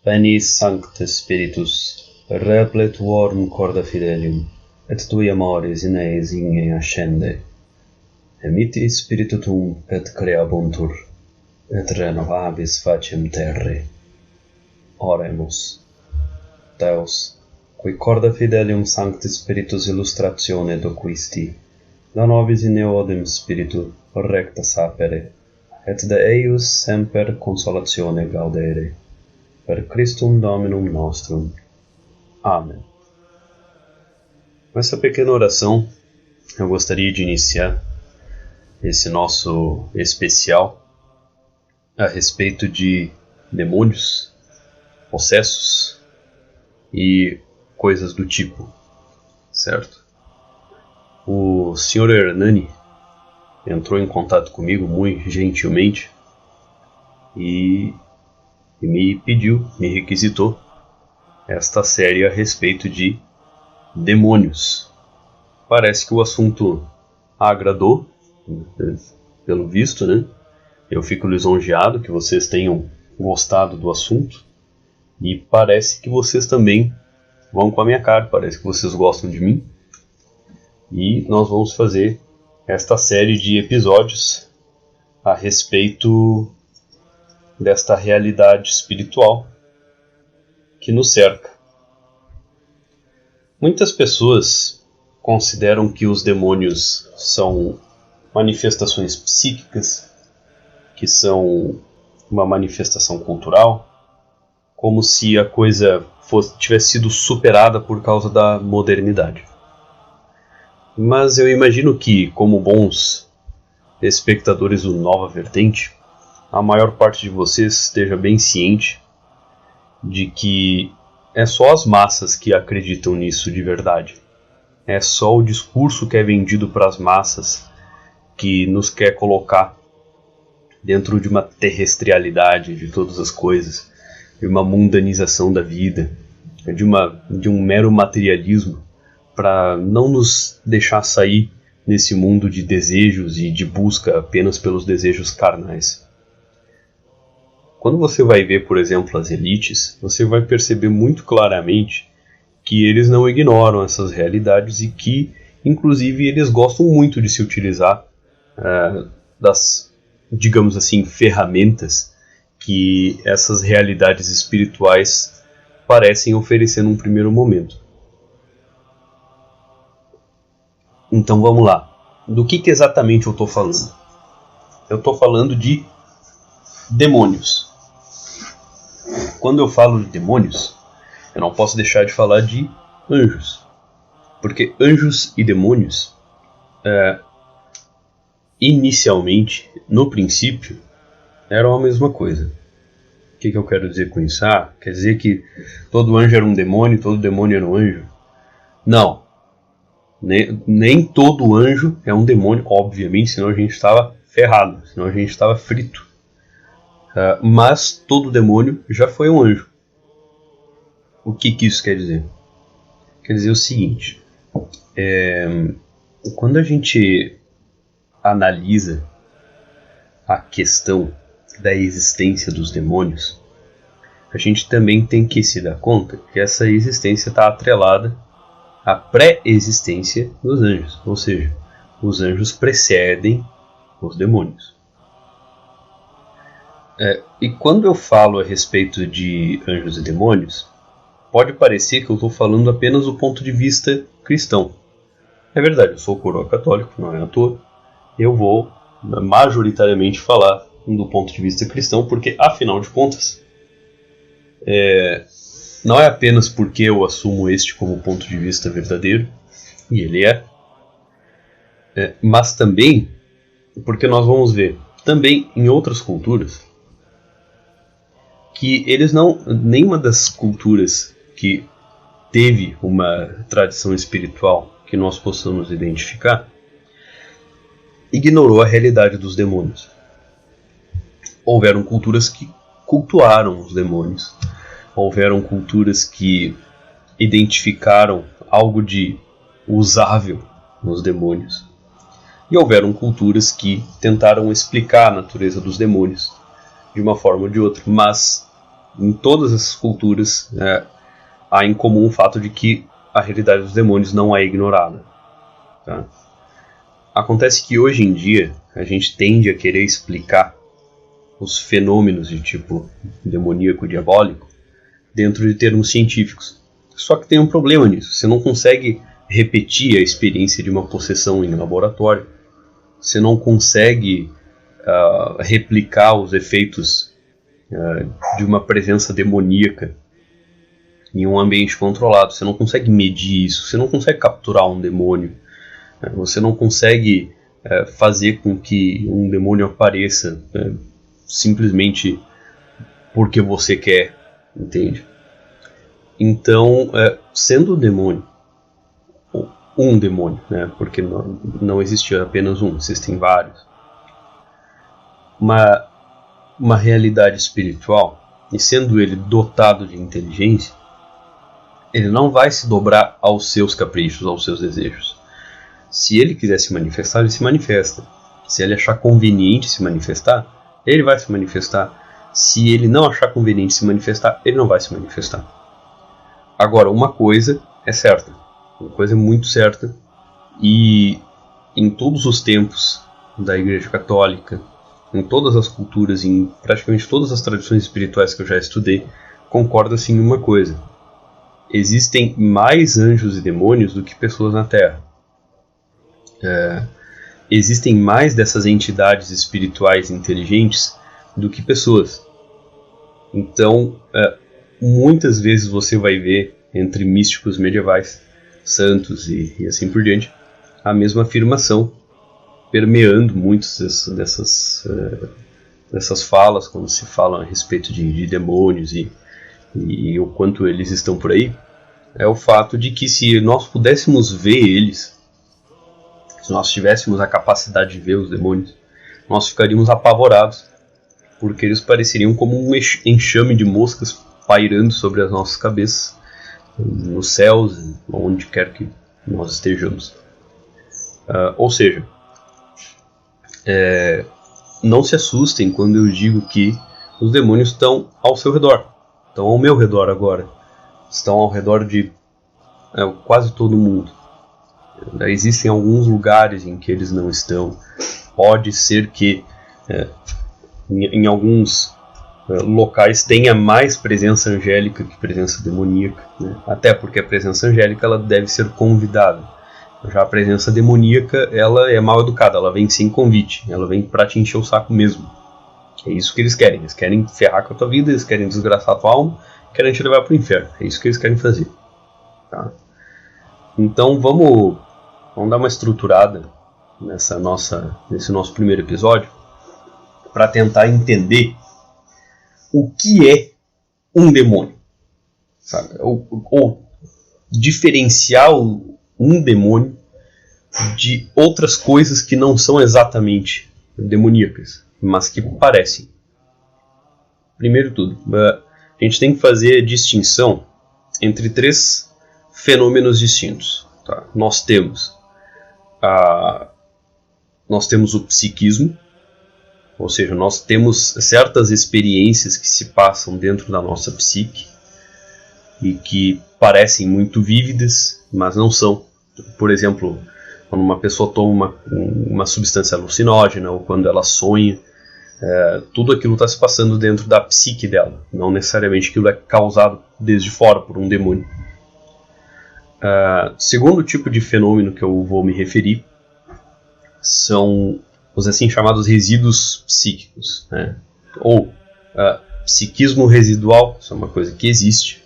Veni Sancte Spiritus, repletuorum corda fidelium, et tui amoris in eis inge ascende. Emitti Spiritu tuum et creabuntur, et renovabis faciem terre. Oremus. Deus, qui corda fidelium Sancti Spiritus illustratione doquisti, da nobis in eodem Spiritu recta sapere, et de eius semper consolatione gaudere. Per Christum Dominum nostrum. Amém. Com essa pequena oração, eu gostaria de iniciar esse nosso especial a respeito de demônios, possessos e coisas do tipo, certo? O Sr. Hernani entrou em contato comigo muito gentilmente e me pediu, me requisitou esta série a respeito de demônios. Parece que o assunto agradou, pelo visto, né? Eu fico lisonjeado que vocês tenham gostado do assunto e parece que vocês também vão com a minha cara, parece que vocês gostam de mim e nós vamos fazer esta série de episódios a respeito desta realidade espiritual que nos cerca. Muitas pessoas consideram que os demônios são manifestações psíquicas, que são uma manifestação cultural, como se a coisa tivesse sido superada por causa da modernidade. Mas eu imagino que, como bons espectadores do Nova Vertente, a maior parte de vocês esteja bem ciente de que é só as massas que acreditam nisso de verdade. É só o discurso que é vendido para as massas que nos quer colocar dentro de uma terrestrialidade de todas as coisas, de uma mundanização da vida, de um mero materialismo, para não nos deixar sair nesse mundo de desejos e de busca apenas pelos desejos carnais. Quando você vai ver, por exemplo, as elites, você vai perceber muito claramente que eles não ignoram essas realidades e que, inclusive, eles gostam muito de se utilizar das, digamos assim, ferramentas que essas realidades espirituais parecem oferecer num primeiro momento. Então vamos lá. Do que exatamente eu estou falando? Eu estou falando de demônios. Quando eu falo de demônios, eu não posso deixar de falar de anjos. Porque anjos e demônios, inicialmente, no princípio, eram a mesma coisa. O que eu quero dizer com isso? Quer dizer que todo anjo era um demônio, todo demônio era um anjo? Não. Nem todo anjo é um demônio, obviamente, senão a gente estava ferrado, senão a gente estava frito. Mas todo demônio já foi um anjo. O que isso quer dizer? Quer dizer o seguinte: quando a gente analisa a questão da existência dos demônios, a gente também tem que se dar conta que essa existência está atrelada à pré-existência dos anjos, ou seja, os anjos precedem os demônios. E quando eu falo a respeito de anjos e demônios, pode parecer que eu estou falando apenas do ponto de vista cristão. É verdade, eu sou coroa católico, não é à toa. Eu vou majoritariamente falar do ponto de vista cristão, porque afinal de contas, não é apenas porque eu assumo este como ponto de vista verdadeiro, e ele mas também porque nós vamos ver também em outras culturas que eles não, nenhuma das culturas que teve uma tradição espiritual que nós possamos identificar ignorou a realidade dos demônios. Houveram culturas que cultuaram os demônios, houveram culturas que identificaram algo de usável nos demônios, e houveram culturas que tentaram explicar a natureza dos demônios de uma forma ou de outra, mas em todas essas culturas há em comum o fato de que a realidade dos demônios não é ignorada. Tá? Acontece que hoje em dia a gente tende a querer explicar os fenômenos de tipo demoníaco, diabólico, dentro de termos científicos. Só que tem um problema nisso. Você não consegue repetir a experiência de uma possessão em laboratório. Você não consegue replicar os efeitos de uma presença demoníaca em um ambiente controlado. Você não consegue medir isso. Você não consegue capturar um demônio. Você não consegue fazer com que um demônio apareça simplesmente porque você quer, entende? Então, sendo o demônio, um demônio, né? Porque não existe apenas um, existem vários, uma realidade espiritual, e sendo ele dotado de inteligência, ele não vai se dobrar aos seus caprichos, aos seus desejos. Se ele quiser se manifestar, ele se manifesta. Se ele achar conveniente se manifestar, ele vai se manifestar. Se ele não achar conveniente se manifestar, ele não vai se manifestar. Agora, uma coisa é certa, uma coisa muito certa, e em todos os tempos da Igreja Católica, em todas as culturas, em praticamente todas as tradições espirituais que eu já estudei, concorda-se em uma coisa: existem mais anjos e demônios do que pessoas na Terra. Existem mais dessas entidades espirituais inteligentes do que pessoas. Então, muitas vezes você vai ver entre místicos medievais, santos e assim por diante, a mesma afirmação permeando muitas dessas falas quando se fala a respeito de demônios e o quanto eles estão por aí. É o fato de que se nós pudéssemos ver eles, se nós tivéssemos a capacidade de ver os demônios, nós ficaríamos apavorados, porque eles pareceriam como um enxame de moscas pairando sobre as nossas cabeças, nos céus, onde quer que nós estejamos. Ou seja, não se assustem quando eu digo que os demônios estão ao seu redor, estão ao meu redor agora, estão ao redor de quase todo mundo. Existem alguns lugares em que eles não estão. Pode ser que em alguns locais tenha mais presença angélica que presença demoníaca, né? Até porque a presença angélica ela deve ser convidada. Já a presença demoníaca ela é mal educada, ela vem sem convite, ela vem pra te encher o saco mesmo. É isso que eles querem ferrar com a tua vida, eles querem desgraçar a tua alma, querem te levar pro inferno, é isso que eles querem fazer, tá? Então vamos dar uma estruturada nesse nosso primeiro episódio para tentar entender o que é um demônio, sabe? Ou diferenciar um demônio de outras coisas que não são exatamente demoníacas, mas que parecem. Primeiro de tudo, a gente tem que fazer a distinção entre 3 fenômenos distintos. Tá? Nós temos o psiquismo, ou seja, nós temos certas experiências que se passam dentro da nossa psique e que parecem muito vívidas, mas não são. Por exemplo, quando uma pessoa toma uma substância alucinógena ou quando ela sonha, tudo aquilo está se passando dentro da psique dela, não necessariamente aquilo é causado desde fora por um demônio. Segundo tipo de fenômeno que eu vou me referir são os assim chamados resíduos psíquicos, né? Ou psiquismo residual, isso é uma coisa que existe,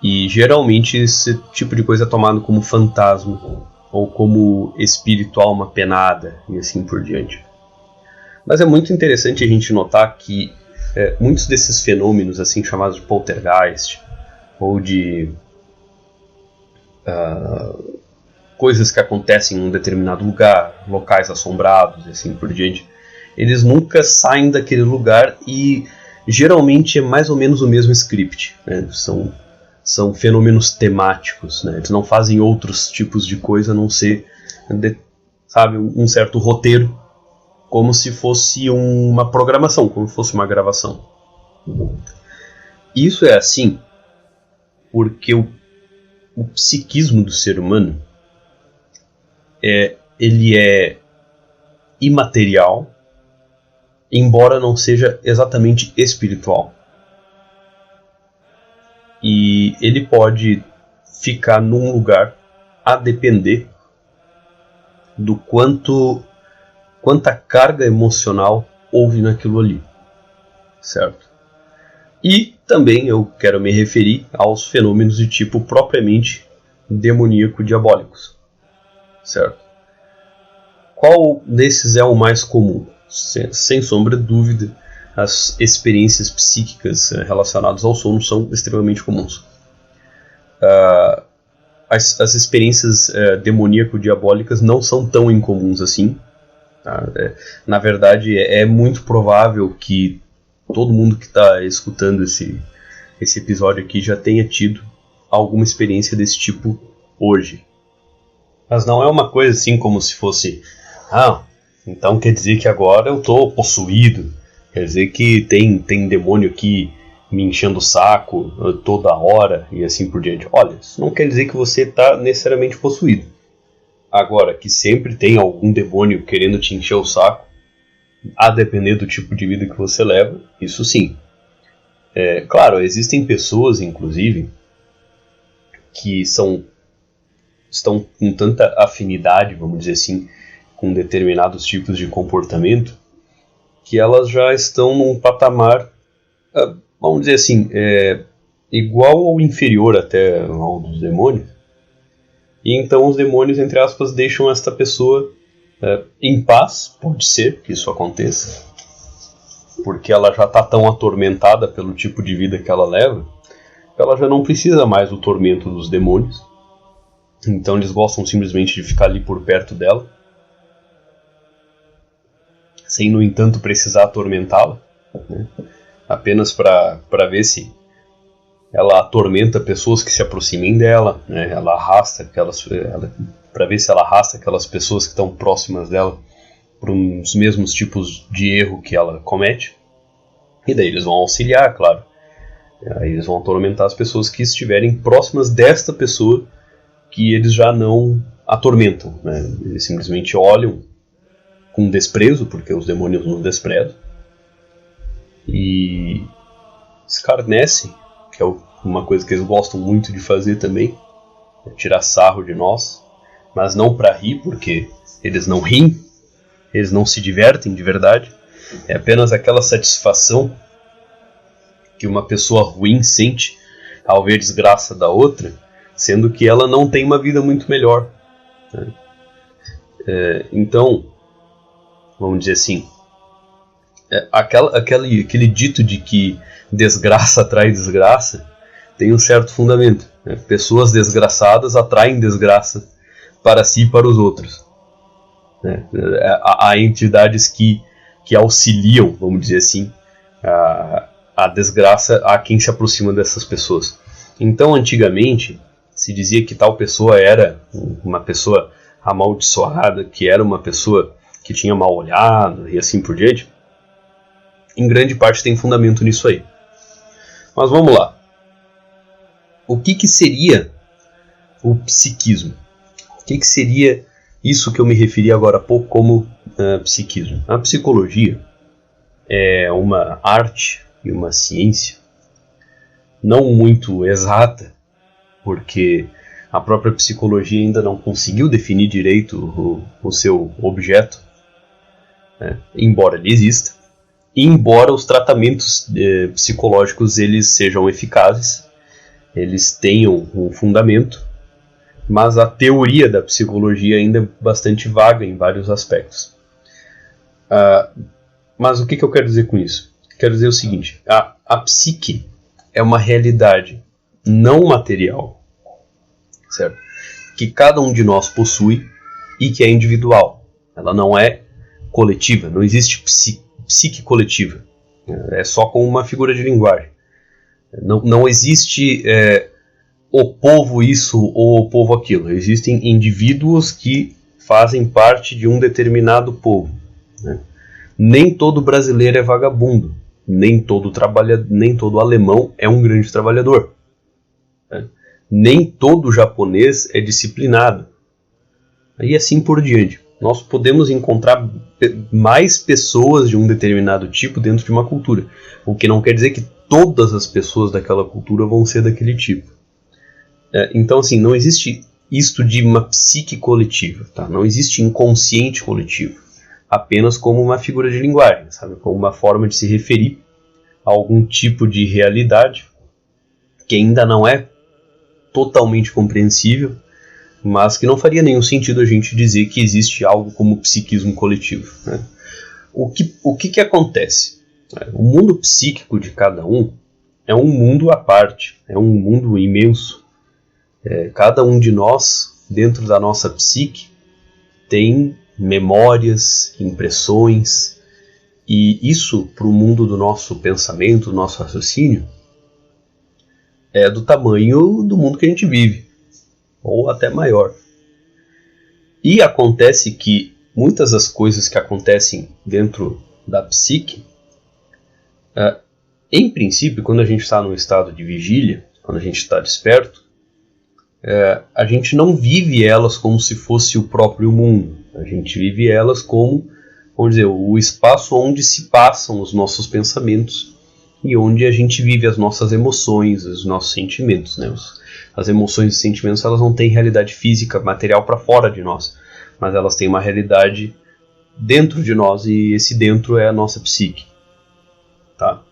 e geralmente esse tipo de coisa é tomado como fantasma ou como espírito alma penada e assim por diante. Mas é muito interessante a gente notar que muitos desses fenômenos assim chamados de poltergeist ou de coisas que acontecem em um determinado lugar, locais assombrados e assim por diante, eles nunca saem daquele lugar e geralmente é mais ou menos o mesmo script, né? São fenômenos temáticos, né? Eles não fazem outros tipos de coisa a não ser um certo roteiro, como se fosse uma programação, como se fosse uma gravação. Isso é assim porque o psiquismo do ser humano ele é imaterial, embora não seja exatamente espiritual. E ele pode ficar num lugar a depender do quanta carga emocional houve naquilo ali, certo? E também eu quero me referir aos fenômenos de tipo propriamente demoníaco-diabólicos, certo? Qual desses é o mais comum? Sem sombra de dúvida, as experiências psíquicas relacionadas ao sono são extremamente comuns. As experiências demoníaco-diabólicas não são tão incomuns assim. Tá? Na verdade, é muito provável que todo mundo que está escutando esse episódio aqui já tenha tido alguma experiência desse tipo hoje. Mas não é uma coisa assim como se fosse... então quer dizer que agora eu estou possuído. Quer dizer que tem demônio aqui me enchendo o saco toda hora e assim por diante. Olha, isso não quer dizer que você está necessariamente possuído. Agora, que sempre tem algum demônio querendo te encher o saco, a depender do tipo de vida que você leva, isso sim. Claro, existem pessoas, inclusive, que estão com tanta afinidade, vamos dizer assim, com determinados tipos de comportamento, que elas já estão num patamar, vamos dizer assim, igual ou inferior até ao dos demônios. E então os demônios, entre aspas, deixam esta pessoa em paz, pode ser que isso aconteça, porque ela já está tão atormentada pelo tipo de vida que ela leva, que ela já não precisa mais do tormento dos demônios. Então eles gostam simplesmente de ficar ali por perto dela, sem, no entanto, precisar atormentá-la, né? Apenas para ver se ela atormenta pessoas que se aproximem dela, né? Ela arrasta para ver se ela arrasta aquelas pessoas que estão próximas dela para os mesmos tipos de erro que ela comete. E daí eles vão auxiliar, claro. Aí eles vão atormentar as pessoas que estiverem próximas desta pessoa que eles já não atormentam, né? Eles simplesmente olham com desprezo, porque os demônios nos desprezam, e escarnecem, que é uma coisa que eles gostam muito de fazer também, é tirar sarro de nós, mas não para rir, porque eles não riem, eles não se divertem de verdade, é apenas aquela satisfação que uma pessoa ruim sente ao ver desgraça da outra, sendo que ela não tem uma vida muito melhor, né? Então, vamos dizer assim, aquele dito de que desgraça atrai desgraça tem um certo fundamento, né? Pessoas desgraçadas atraem desgraça para si e para os outros, né? Há entidades que auxiliam, vamos dizer assim, a desgraça a quem se aproxima dessas pessoas. Então, antigamente, se dizia que tal pessoa era uma pessoa amaldiçoada, que era uma pessoa que tinha mal olhado e assim por diante. Em grande parte tem fundamento nisso aí. Mas vamos lá. O que seria o psiquismo? O que seria isso que eu me referi agora há pouco como psiquismo? A psicologia é uma arte e uma ciência não muito exata, porque a própria psicologia ainda não conseguiu definir direito o seu objeto, né? Embora ele exista, e embora os tratamentos psicológicos eles sejam eficazes, eles tenham um fundamento, mas a teoria da psicologia ainda é bastante vaga em vários aspectos. Mas o que eu quero dizer com isso? Quero dizer o seguinte: a psique é uma realidade não material, certo? Que cada um de nós possui e que é individual. Ela não é coletiva, não existe psique coletiva. É só com uma figura de linguagem. Não existe o povo isso ou o povo aquilo. Existem indivíduos que fazem parte de um determinado povo, né? Nem todo brasileiro é vagabundo, Nem todo alemão é um grande trabalhador. Né? Nem todo japonês é disciplinado. E assim por diante. Nós podemos encontrar mais pessoas de um determinado tipo dentro de uma cultura. O que não quer dizer que todas as pessoas daquela cultura vão ser daquele tipo. Então, assim, não existe isto de uma psique coletiva. Tá? Não existe inconsciente coletivo. Apenas como uma figura de linguagem, sabe? Como uma forma de se referir a algum tipo de realidade que ainda não é totalmente compreensível, mas que não faria nenhum sentido a gente dizer que existe algo como psiquismo coletivo. Né? O que acontece? O mundo psíquico de cada um é um mundo à parte, é um mundo imenso. Cada um de nós, dentro da nossa psique, tem memórias, impressões, e isso, para o mundo do nosso pensamento, do nosso raciocínio, é do tamanho do mundo que a gente vive, ou até maior. E acontece que muitas das coisas que acontecem dentro da psique, em princípio, quando a gente está num estado de vigília, quando a gente está desperto, a gente não vive elas como se fosse o próprio mundo. A gente vive elas como, vamos dizer, o espaço onde se passam os nossos pensamentos e onde a gente vive as nossas emoções, os nossos sentimentos. Né? As emoções e sentimentos, elas não têm realidade física, material para fora de nós, mas elas têm uma realidade dentro de nós, e esse dentro é a nossa psique. Tá?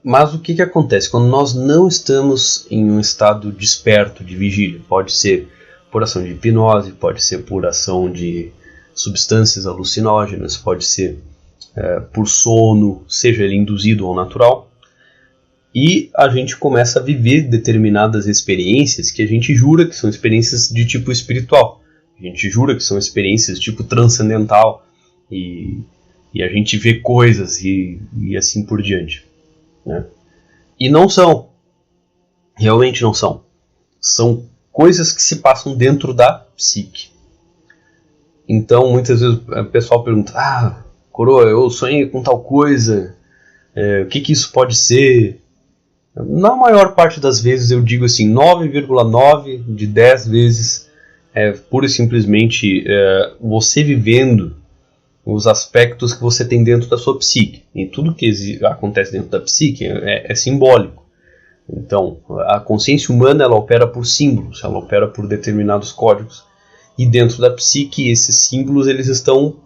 Mas o que acontece quando nós não estamos em um estado desperto de vigília? Pode ser por ação de hipnose, pode ser por ação de substâncias alucinógenas, pode ser por sono, seja ele induzido ou natural. E a gente começa a viver determinadas experiências que a gente jura que são experiências de tipo espiritual. A gente jura que são experiências de tipo transcendental. E a gente vê coisas e assim por diante. Né? E não são. Realmente não são. São coisas que se passam dentro da psique. Então, muitas vezes o pessoal pergunta: coroa, eu sonhei com tal coisa, o que isso pode ser? Na maior parte das vezes eu digo assim, 9,9 de 10 vezes é pura e simplesmente você vivendo os aspectos que você tem dentro da sua psique. E tudo que acontece dentro da psique é simbólico. Então, a consciência humana, ela opera por símbolos, ela opera por determinados códigos. E dentro da psique, esses símbolos eles estão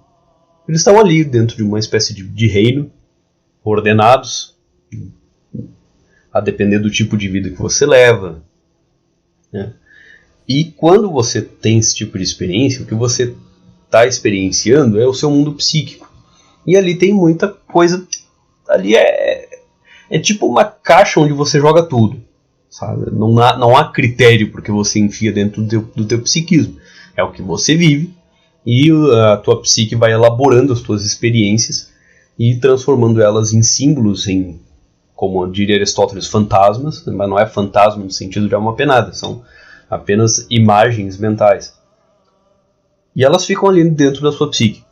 ali dentro de uma espécie de reino, ordenados, a depender do tipo de vida que você leva. Né? E quando você tem esse tipo de experiência, o que você está experienciando é o seu mundo psíquico. E ali tem muita coisa. Ali é tipo uma caixa onde você joga tudo. Sabe? Não há critério porque você enfia dentro do teu psiquismo. É o que você vive e a tua psique vai elaborando as tuas experiências e transformando elas em símbolos, em, como diria Aristóteles, fantasmas, mas não é fantasma no sentido de alma penada, são apenas imagens mentais. E elas ficam ali dentro da sua psique.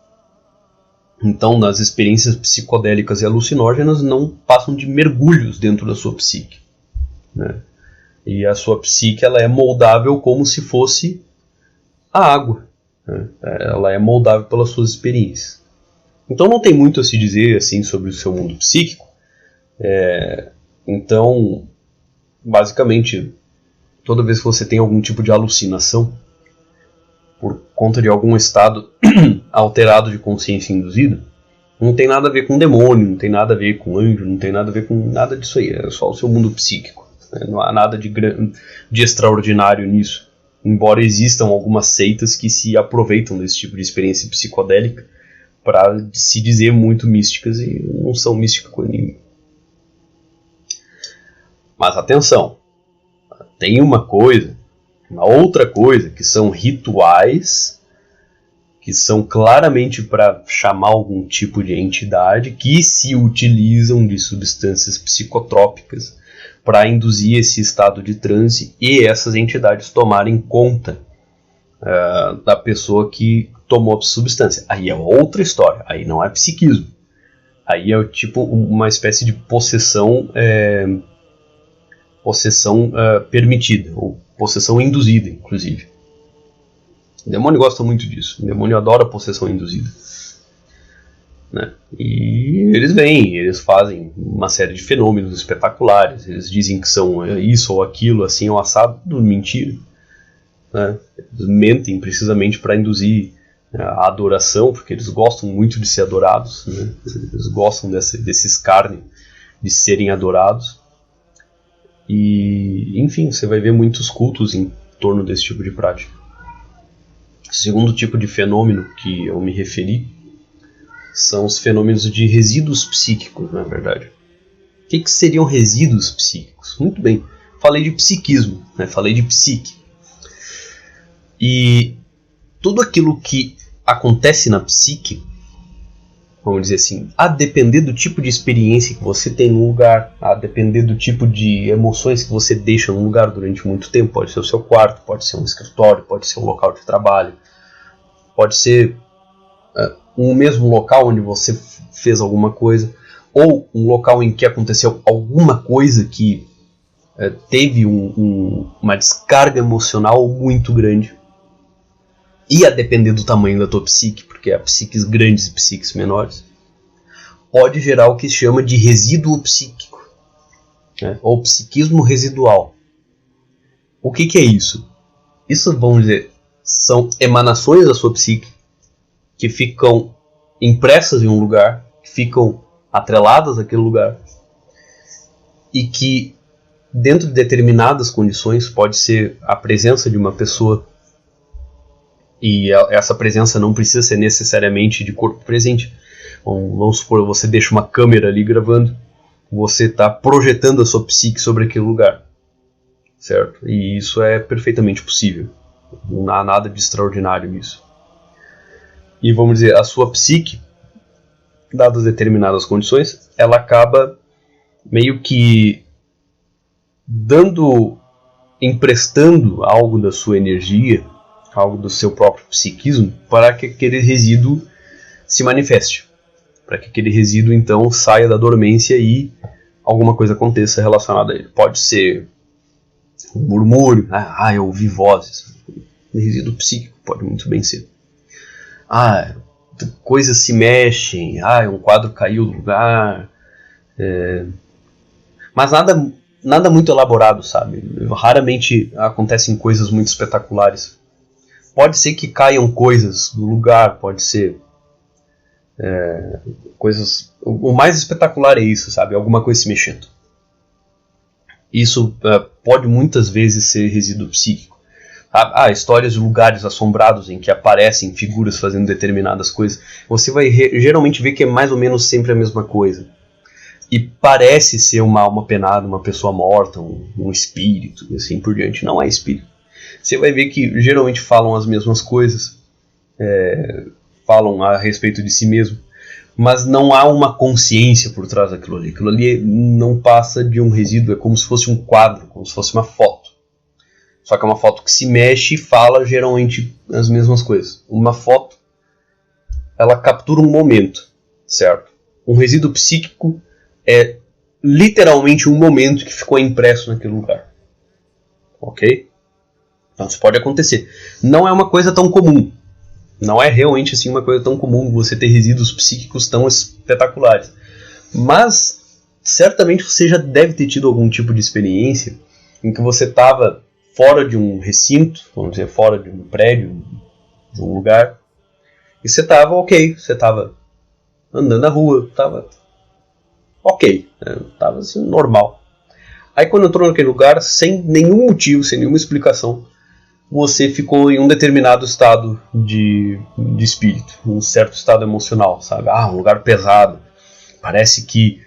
Então, nas experiências psicodélicas e alucinógenas, não passam de mergulhos dentro da sua psique. Né? E a sua psique ela é moldável como se fosse a água. Né? Ela é moldável pelas suas experiências. Então, não tem muito a se dizer assim, sobre o seu mundo psíquico. Então, basicamente, toda vez que você tem algum tipo de alucinação, por conta de algum estado alterado de consciência induzida, não tem nada a ver com demônio, não tem nada a ver com anjo, não tem nada a ver com nada disso aí, é só o seu mundo psíquico. Né? Não há nada de extraordinário nisso, embora existam algumas seitas que se aproveitam desse tipo de experiência psicodélica para se dizer muito místicas e não são místicas com ninguém. Mas atenção, tem uma outra coisa, que são rituais, que são claramente para chamar algum tipo de entidade, que se utilizam de substâncias psicotrópicas para induzir esse estado de transe e essas entidades tomarem conta da pessoa que tomou a substância. Aí é outra história, aí não é psiquismo. Aí é tipo uma espécie de possessão permitida, ou possessão induzida, inclusive. O demônio gosta muito disso. O demônio adora possessão induzida. Né? E eles vêm, eles fazem uma série de fenômenos espetaculares. Eles dizem que são isso ou aquilo, assim ou assado. Tudo mentira. Né? Eles mentem precisamente para induzir a adoração, porque eles gostam muito de ser adorados. Né? Eles gostam desse escárnio de serem adorados. E, enfim, você vai ver muitos cultos em torno desse tipo de prática. O segundo tipo de fenômeno que eu me referi são os fenômenos de resíduos psíquicos, na verdade. O que seriam resíduos psíquicos? Muito bem, falei de psiquismo, né? Falei de psique. E tudo aquilo que acontece na psique, vamos dizer assim, a depender do tipo de experiência que você tem no lugar, a depender do tipo de emoções que você deixa no lugar durante muito tempo, pode ser o seu quarto, pode ser um escritório, pode ser um local de trabalho, pode ser um mesmo local onde você fez alguma coisa, ou um local em que aconteceu alguma coisa que teve uma descarga emocional muito grande. E a depender do tamanho da tua psique, porque há psiques grandes e psiques menores, pode gerar o que se chama de resíduo psíquico, né? Ou psiquismo residual. O que é isso? Isso, vamos dizer, são emanações da sua psique que ficam impressas em um lugar, que ficam atreladas àquele lugar, e que, dentro de determinadas condições, pode ser a presença de uma pessoa. E essa presença não precisa ser necessariamente de corpo presente. Vamos supor, você deixa uma câmera ali gravando, você está projetando a sua psique sobre aquele lugar, certo? E isso é perfeitamente possível. Não há nada de extraordinário nisso. E vamos dizer, a sua psique, dadas determinadas condições, ela acaba meio que emprestando algo da sua energia, algo do seu próprio psiquismo, para que aquele resíduo se manifeste. Para que aquele resíduo, então, saia da dormência e alguma coisa aconteça relacionada a ele. Pode ser um murmúrio, eu ouvi vozes. Resíduo psíquico pode muito bem ser. Coisas se mexem, um quadro caiu do lugar. Mas nada muito elaborado, sabe? Raramente acontecem coisas muito espetaculares. Pode ser que caiam coisas do lugar, pode ser coisas... O mais espetacular é isso, sabe? Alguma coisa se mexendo. Isso pode muitas vezes ser resíduo psíquico. Histórias de lugares assombrados em que aparecem figuras fazendo determinadas coisas. Você vai geralmente ver que é mais ou menos sempre a mesma coisa. E parece ser uma alma penada, uma pessoa morta, um espírito, e assim por diante. Não é espírito. Você vai ver que geralmente falam as mesmas coisas, falam a respeito de si mesmo, mas não há uma consciência por trás daquilo ali. Aquilo ali não passa de um resíduo, é como se fosse um quadro, como se fosse uma foto. Só que é uma foto que se mexe e fala geralmente as mesmas coisas. Uma foto, ela captura um momento, certo? Um resíduo psíquico é literalmente um momento que ficou impresso naquele lugar. Ok? Então isso pode acontecer. Não é uma coisa tão comum. Não é realmente assim uma coisa tão comum você ter resíduos psíquicos tão espetaculares. Mas certamente você já deve ter tido algum tipo de experiência em que você estava fora de um recinto, vamos dizer, fora de um prédio, de um lugar, e você estava ok, você estava andando na rua, estava ok, estava assim, normal. Aí quando entrou naquele lugar, sem nenhum motivo, sem nenhuma explicação, você ficou em um determinado estado de espírito, um certo estado emocional, sabe? Um lugar pesado, parece que,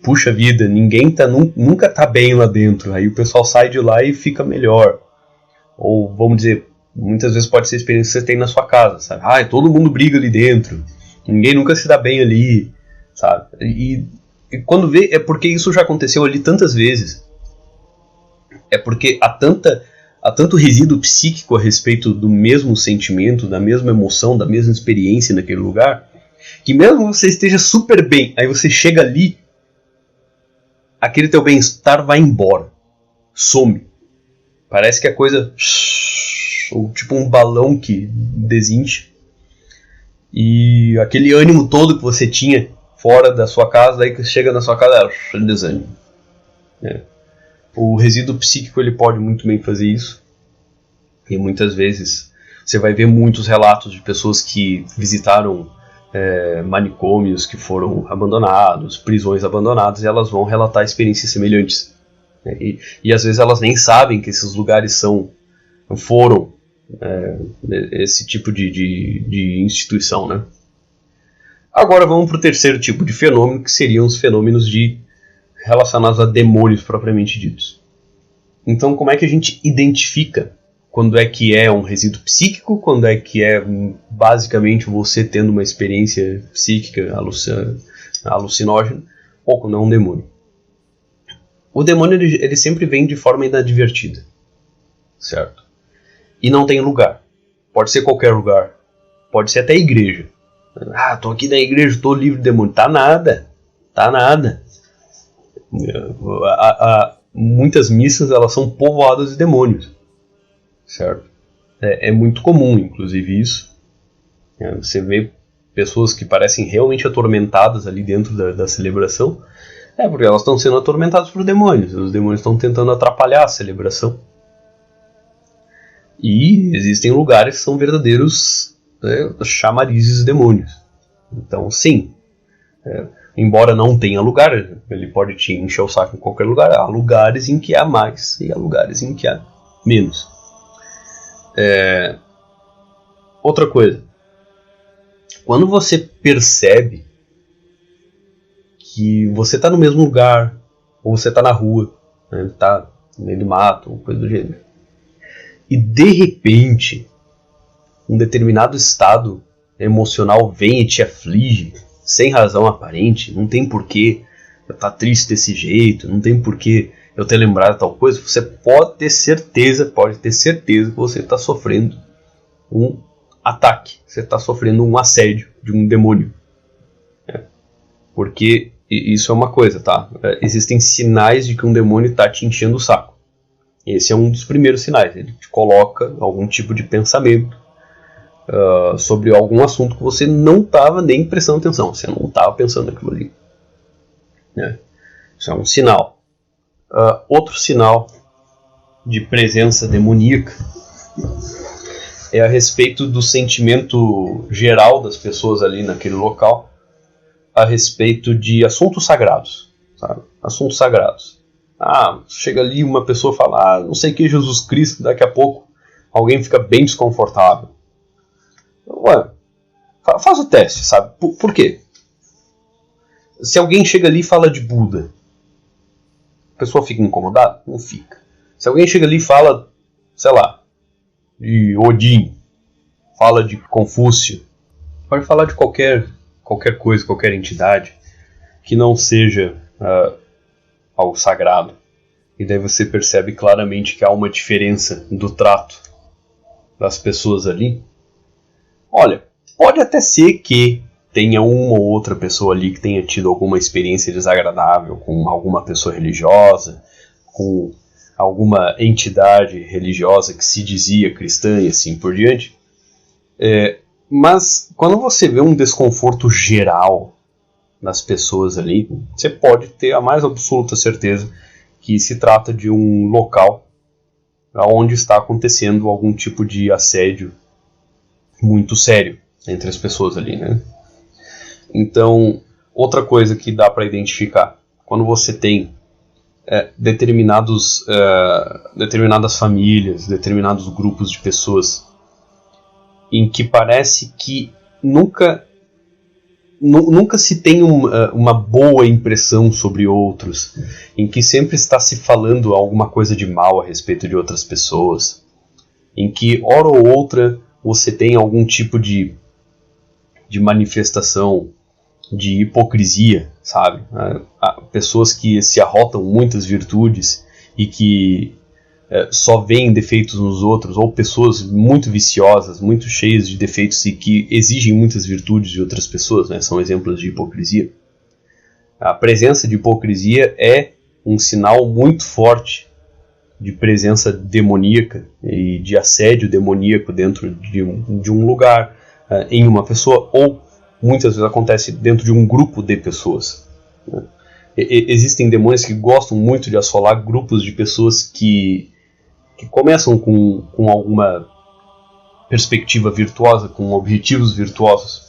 puxa vida, ninguém nunca tá bem lá dentro, aí o pessoal sai de lá e fica melhor. Ou, vamos dizer, muitas vezes pode ser a experiência que você tem na sua casa, sabe? Todo mundo briga ali dentro, ninguém nunca se dá bem ali, sabe? E quando vê, é porque isso já aconteceu ali tantas vezes. É porque há tanto resíduo psíquico a respeito do mesmo sentimento, da mesma emoção, da mesma experiência naquele lugar, que mesmo você esteja super bem, aí você chega ali, aquele teu bem-estar vai embora, some. Parece que a coisa, tipo um balão que desincha, e aquele ânimo todo que você tinha fora da sua casa, aí que chega na sua casa, desânimo. O resíduo psíquico ele pode muito bem fazer isso, e muitas vezes você vai ver muitos relatos de pessoas que visitaram manicômios que foram abandonados, prisões abandonadas, e elas vão relatar experiências semelhantes. E às vezes elas nem sabem que esses lugares foram esse tipo de instituição, né? Agora vamos para o terceiro tipo de fenômeno, que seriam os fenômenos relacionados a demônios propriamente ditos. Então, como é que a gente identifica quando é que é um resíduo psíquico, quando é que é basicamente você tendo uma experiência psíquica alucinógena, ou quando é um demônio? O demônio ele sempre vem de forma inadvertida, certo? E não tem lugar. Pode ser qualquer lugar. Pode ser até a igreja. Tô aqui na igreja, tô livre de demônio. Tá nada. Muitas missas elas são povoadas de demônios, certo? É muito comum, inclusive, isso. Você vê pessoas que parecem realmente atormentadas ali dentro da celebração, porque elas estão sendo atormentadas por demônios. Os demônios estão tentando atrapalhar a celebração. E existem lugares que são verdadeiros chamarizes de demônios. Então, sim, embora não tenha lugar, ele pode te encher o saco em qualquer lugar. Há lugares em que há mais e há lugares em que há menos. Outra coisa, quando você percebe que você está no mesmo lugar, ou você está na rua, está no meio do mato, ou coisa do gênero, e de repente um determinado estado emocional vem e te aflige sem razão aparente, não tem porquê eu estar triste desse jeito, não tem porquê eu ter lembrado tal coisa, você pode ter certeza que você está sofrendo um ataque, você está sofrendo um assédio de um demônio. Porque isso é uma coisa, tá? Existem sinais de que um demônio está te enchendo o saco. Esse é um dos primeiros sinais. Ele te coloca algum tipo de pensamento sobre algum assunto que você não estava nem prestando atenção. Você não estava pensando naquilo ali. Isso é um sinal. Outro sinal de presença demoníaca é a respeito do sentimento geral das pessoas ali naquele local a respeito de assuntos sagrados, sabe? Assuntos sagrados. Chega ali uma pessoa e fala, não sei o que, Jesus Cristo, daqui a pouco alguém fica bem desconfortável. Faz o teste, sabe? Por quê? Se alguém chega ali e fala de Buda, a pessoa fica incomodada? Não fica. Se alguém chega ali e fala, sei lá, de Odin, fala de Confúcio, pode falar de qualquer coisa, qualquer entidade que não seja algo sagrado. E daí você percebe claramente que há uma diferença do trato das pessoas ali. Olha, pode até ser que tenha uma ou outra pessoa ali que tenha tido alguma experiência desagradável com alguma pessoa religiosa, com alguma entidade religiosa que se dizia cristã e assim por diante. Mas quando você vê um desconforto geral nas pessoas ali, você pode ter a mais absoluta certeza que se trata de um local onde está acontecendo algum tipo de assédio muito sério entre as pessoas ali, né? Então, outra coisa que dá para identificar, quando você tem determinadas famílias, determinados grupos de pessoas em que parece que nunca se tem uma boa impressão sobre outros, em que sempre está se falando alguma coisa de mal a respeito de outras pessoas, em que hora ou outra você tem algum tipo de manifestação de hipocrisia, sabe? Pessoas que se arrotam muitas virtudes e que só veem defeitos nos outros, ou pessoas muito viciosas, muito cheias de defeitos e que exigem muitas virtudes de outras pessoas, né? São exemplos de hipocrisia. A presença de hipocrisia é um sinal muito forte de presença demoníaca e de assédio demoníaco dentro de um lugar, em uma pessoa, ou muitas vezes acontece dentro de um grupo de pessoas. Existem demônios que gostam muito de assolar grupos de pessoas que começam com alguma perspectiva virtuosa, com objetivos virtuosos.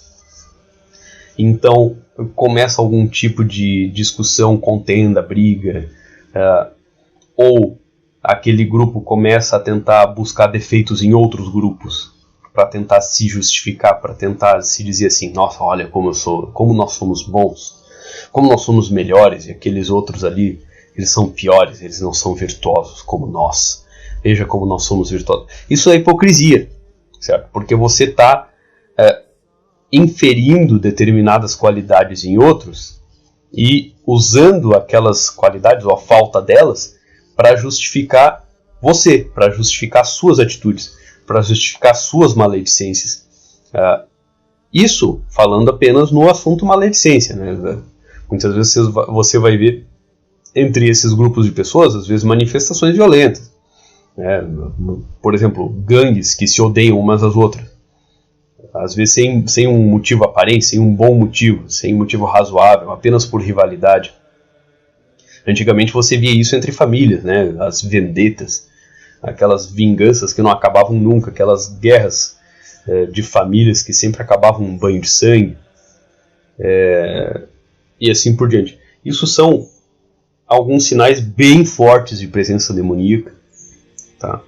Então começa algum tipo de discussão, contenda, briga, ou aquele grupo começa a tentar buscar defeitos em outros grupos para tentar se justificar, para tentar se dizer assim, nossa, olha como nós somos bons, como nós somos melhores, e aqueles outros ali, eles são piores, eles não são virtuosos como nós. Veja como nós somos virtuosos. Isso é hipocrisia, certo? Porque você está inferindo determinadas qualidades em outros e usando aquelas qualidades ou a falta delas para justificar você, para justificar suas atitudes, para justificar suas maledicências. Isso falando apenas no assunto maledicência, né? Muitas vezes você vai ver entre esses grupos de pessoas, às vezes, manifestações violentas. Por exemplo, gangues que se odeiam umas às outras. Às vezes sem um motivo aparente, sem um bom motivo, sem um motivo razoável, apenas por rivalidade. Antigamente você via isso entre famílias, né? As vendetas, aquelas vinganças que não acabavam nunca, aquelas guerras de famílias que sempre acabavam um banho de sangue, e assim por diante. Isso são alguns sinais bem fortes de presença demoníaca. Tá?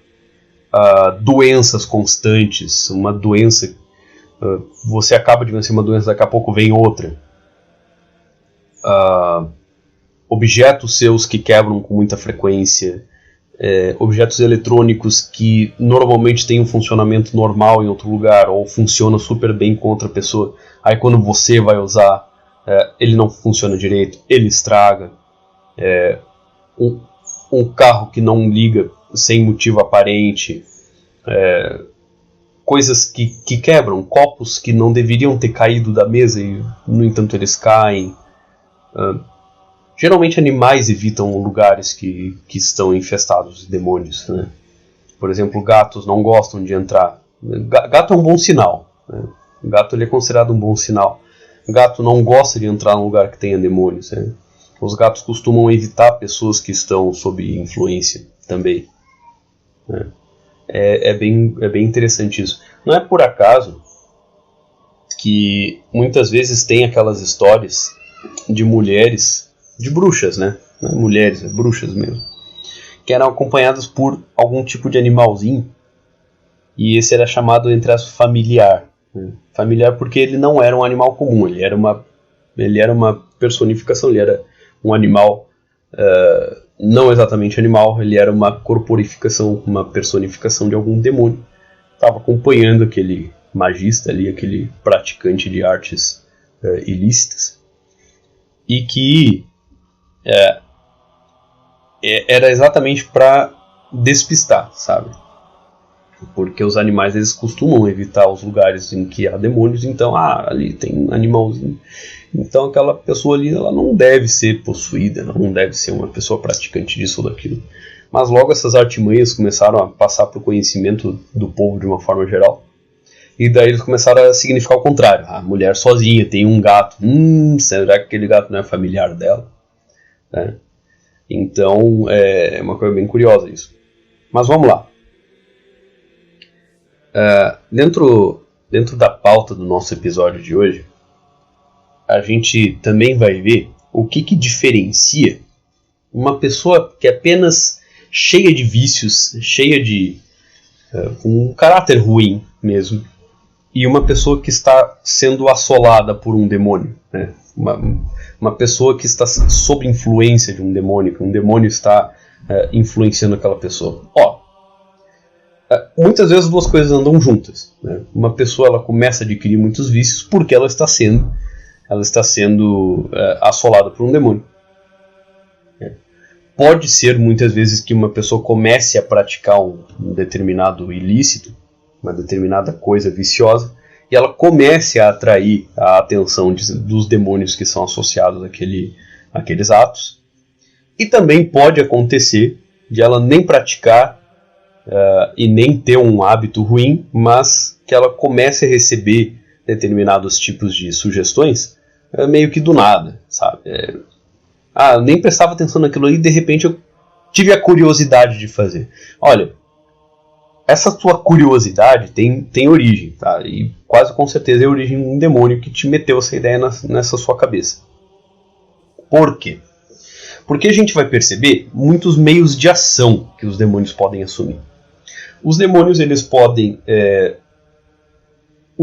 Doenças constantes, uma doença, você acaba de vencer uma doença, daqui a pouco vem outra. Objetos seus que quebram com muita frequência, objetos eletrônicos que normalmente têm um funcionamento normal em outro lugar, ou funcionam super bem com outra pessoa, aí quando você vai usar, ele não funciona direito, ele estraga. Um carro que não liga sem motivo aparente, coisas que quebram, copos que não deveriam ter caído da mesa e no entanto eles caem. Geralmente animais evitam lugares que estão infestados de demônios, né? Por exemplo, gatos não gostam de entrar. Gato é um bom sinal, né? Gato ele é considerado um bom sinal. Gato não gosta de entrar num lugar que tenha demônios, né? Os gatos costumam evitar pessoas que estão sob influência também. É bem interessante isso. Não é por acaso que muitas vezes tem aquelas histórias de mulheres, de bruxas, né? Não é mulheres, é bruxas mesmo, que eram acompanhadas por algum tipo de animalzinho, e esse era chamado, entre as, familiar. Né? Familiar porque ele não era um animal comum, ele era uma personificação, ele era um animal, não exatamente animal, ele era uma corporificação, uma personificação de algum demônio. Estava acompanhando aquele magista ali, aquele praticante de artes ilícitas, e que era exatamente para despistar, sabe? Porque os animais eles costumam evitar os lugares em que há demônios, então ali tem um animalzinho. Então aquela pessoa ali ela não deve ser possuída, ela não deve ser uma pessoa praticante disso ou daquilo. Mas logo essas artimanhas começaram a passar para o conhecimento do povo de uma forma geral. E daí eles começaram a significar o contrário. A mulher sozinha tem um gato. Será que aquele gato não é familiar dela? Então é uma coisa bem curiosa isso. Mas vamos lá. Dentro da pauta do nosso episódio de hoje, a gente também vai ver o que diferencia uma pessoa que é apenas cheia de vícios, cheia de um caráter ruim mesmo, e uma pessoa que está sendo assolada por um demônio, né? Uma pessoa que está sob influência de um demônio, que um demônio está influenciando aquela pessoa. Muitas vezes as duas coisas andam juntas, né? Uma pessoa ela começa a adquirir muitos vícios porque ela está sendo assolada por um demônio. pode ser muitas vezes que uma pessoa comece a praticar um determinado ilícito, uma determinada coisa viciosa, e ela comece a atrair a atenção dos demônios que são associados àqueles atos. E também pode acontecer de ela nem praticar e nem ter um hábito ruim, mas que ela comece a receber determinados tipos de sugestões meio que do nada, sabe? Eu nem prestava atenção naquilo e de repente eu tive a curiosidade de fazer. Olha, essa tua curiosidade tem origem, tá? E quase com certeza é a origem de um demônio que te meteu essa ideia nessa sua cabeça. Por quê? Porque a gente vai perceber muitos meios de ação que os demônios podem assumir. Os demônios, eles podem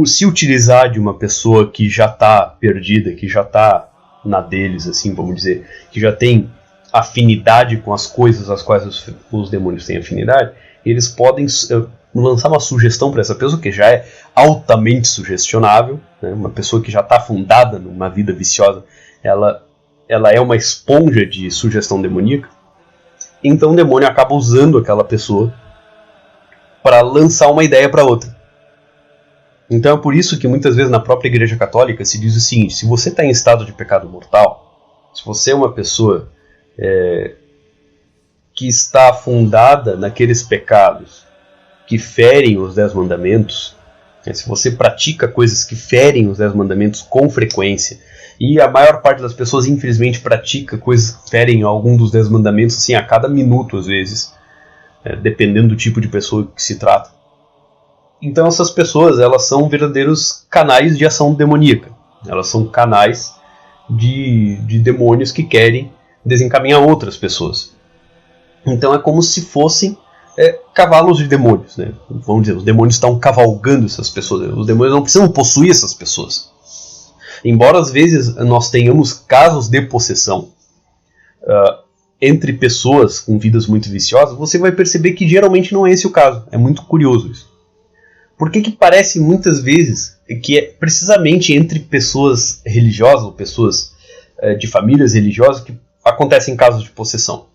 se utilizar de uma pessoa que já está perdida, que já está na deles, assim, vamos dizer, que já tem afinidade com as coisas às quais os demônios têm afinidade. Eles podem lançar uma sugestão para essa pessoa, que já é altamente sugestionável, né? Uma pessoa que já está afundada numa vida viciosa, ela é uma esponja de sugestão demoníaca. Então o demônio acaba usando aquela pessoa para lançar uma ideia para outra. Então é por isso que muitas vezes na própria Igreja Católica se diz o seguinte: se você está em estado de pecado mortal, se você é uma pessoa que está afundada naqueles pecados que ferem os 10 mandamentos, se você pratica coisas que ferem os 10 mandamentos com frequência, e a maior parte das pessoas infelizmente pratica coisas que ferem algum dos 10 mandamentos assim, a cada minuto às vezes, dependendo do tipo de pessoa que se trata. Então essas pessoas, elas são verdadeiros canais de ação demoníaca. Elas são canais de demônios que querem desencaminhar outras pessoas. Então é como se fossem cavalos de demônios, né? Vamos dizer, os demônios estão cavalgando essas pessoas. Os demônios não precisam possuir essas pessoas. Embora às vezes nós tenhamos casos de possessão entre pessoas com vidas muito viciosas, você vai perceber que geralmente não é esse o caso. É muito curioso isso. Por que parece muitas vezes que é precisamente entre pessoas religiosas ou pessoas de famílias religiosas que acontecem casos de possessão?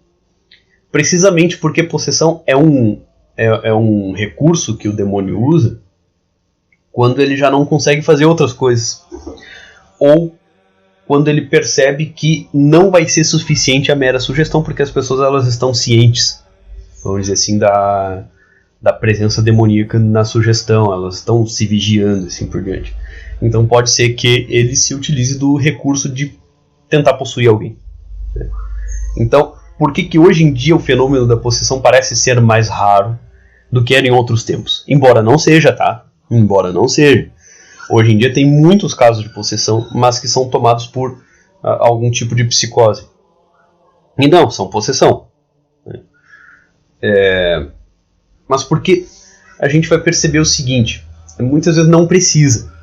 Precisamente porque possessão é um recurso que o demônio usa quando ele já não consegue fazer outras coisas. Ou quando ele percebe que não vai ser suficiente a mera sugestão, porque as pessoas elas estão cientes, vamos dizer assim, da presença demoníaca na sugestão, elas estão se vigiando, assim por diante. Então pode ser que ele se utilize do recurso de tentar possuir alguém. Então, por que hoje em dia o fenômeno da possessão parece ser mais raro do que era em outros tempos? Embora não seja, tá? Embora não seja. Hoje em dia tem muitos casos de possessão, mas que são tomados por algum tipo de psicose. E não, são possessão. Mas porque a gente vai perceber o seguinte: muitas vezes não precisa.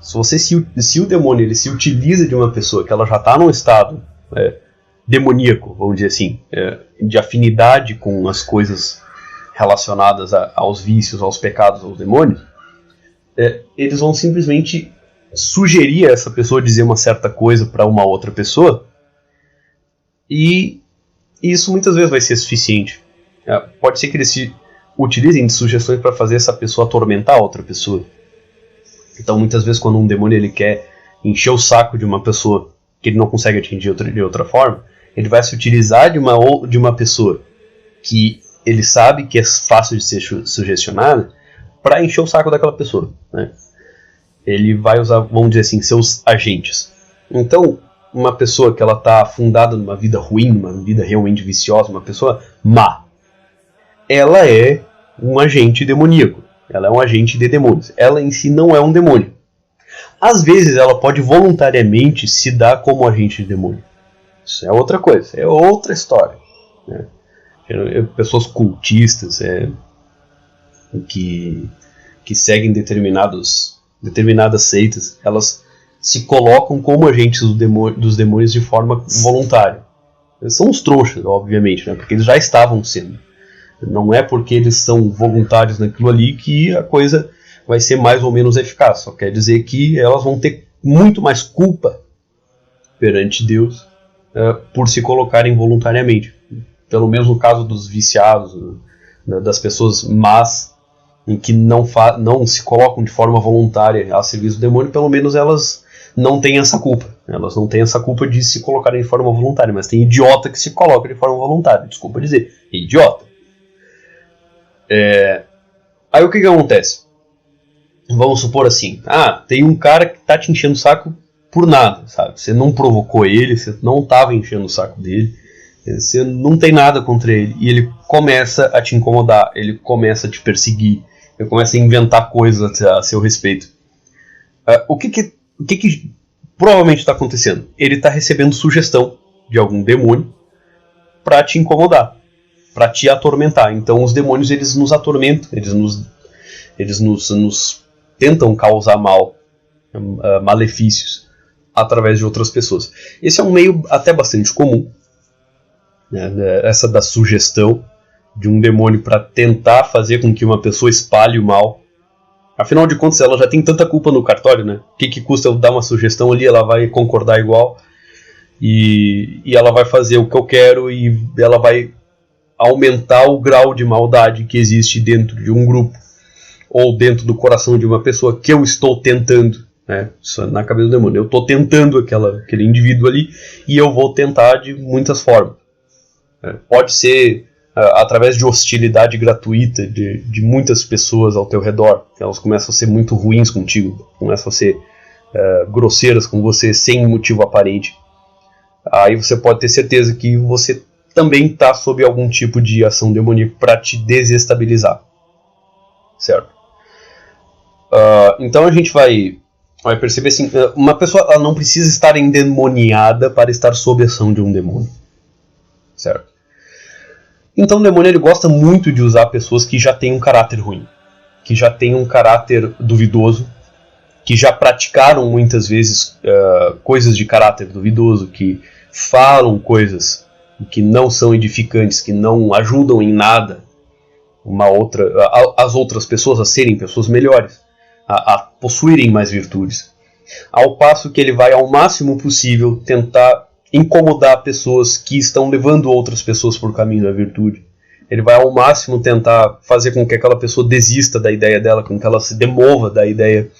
Se o demônio ele se utiliza de uma pessoa que ela já está num estado demoníaco, vamos dizer assim, de afinidade com as coisas relacionadas aos vícios, aos pecados, aos demônios, eles vão simplesmente sugerir a essa pessoa dizer uma certa coisa para uma outra pessoa, e isso muitas vezes vai ser suficiente. Pode ser que eles se utilizem de sugestões para fazer essa pessoa atormentar a outra pessoa. Então muitas vezes quando um demônio ele quer encher o saco de uma pessoa que ele não consegue atingir de outra forma, ele vai se utilizar de uma pessoa que ele sabe que é fácil de ser sugestionada para encher o saco daquela pessoa, né? Ele vai usar, vamos dizer assim, seus agentes. Então, uma pessoa que ela está afundada numa vida ruim, numa vida realmente viciosa, uma pessoa má, ela é um agente demoníaco. Ela é um agente de demônios. Ela em si não é um demônio. Às vezes ela pode voluntariamente se dar como agente de demônio. Isso é outra coisa, é outra história, né? Pessoas cultistas que seguem determinadas seitas, elas se colocam como agentes dos demônios de forma voluntária. Eles são uns trouxas, obviamente, né? Porque eles já estavam sendo. Não é porque eles são voluntários naquilo ali que a coisa vai ser mais ou menos eficaz. Só quer dizer que elas vão ter muito mais culpa perante Deus por se colocarem voluntariamente. Pelo menos no caso dos viciados, das pessoas más, em que não se colocam de forma voluntária a serviço do demônio, pelo menos elas não têm essa culpa. Elas não têm essa culpa de se colocarem de forma voluntária, mas tem idiota que se coloca de forma voluntária. Desculpa dizer, idiota. Aí o que acontece? Vamos supor assim, tem um cara que tá te enchendo o saco por nada, sabe? Você não provocou ele, você não tava enchendo o saco dele, você não tem nada contra ele, e ele começa a te incomodar, ele começa a te perseguir, ele começa a inventar coisas a seu respeito. O que provavelmente está acontecendo? Ele está recebendo sugestão de algum demônio para te incomodar, para te atormentar. Então os demônios, eles nos atormentam, eles nos tentam causar malefícios através de outras pessoas. Esse é um meio até bastante comum, né, essa da sugestão de um demônio para tentar fazer com que uma pessoa espalhe o mal. Afinal de contas, ela já tem tanta culpa no cartório, né? O que custa eu dar uma sugestão ali? Ela vai concordar igual e ela vai fazer o que eu quero, e ela vai aumentar o grau de maldade que existe dentro de um grupo ou dentro do coração de uma pessoa que eu estou tentando, né? Isso é na cabeça do demônio. Eu estou tentando aquele indivíduo ali, e eu vou tentar de muitas formas. Pode ser através de hostilidade gratuita de muitas pessoas ao teu redor. Elas começam a ser muito ruins contigo, começam a ser grosseiras com você sem motivo aparente. Aí você pode ter certeza que você também está sob algum tipo de ação demoníaca para te desestabilizar, certo? Então a gente vai perceber assim, uma pessoa, ela não precisa estar endemoniada para estar sob a ação de um demônio, certo? Então o demônio, ele gosta muito de usar pessoas que já têm um caráter ruim, que já têm um caráter duvidoso, que já praticaram muitas vezes coisas de caráter duvidoso, que falam coisas que não são edificantes, que não ajudam em nada as outras pessoas a serem pessoas melhores, a possuírem mais virtudes. Ao passo que ele vai ao máximo possível tentar incomodar pessoas que estão levando outras pessoas por caminho da virtude. Ele vai ao máximo tentar fazer com que aquela pessoa desista da ideia dela, com que ela se demova da ideia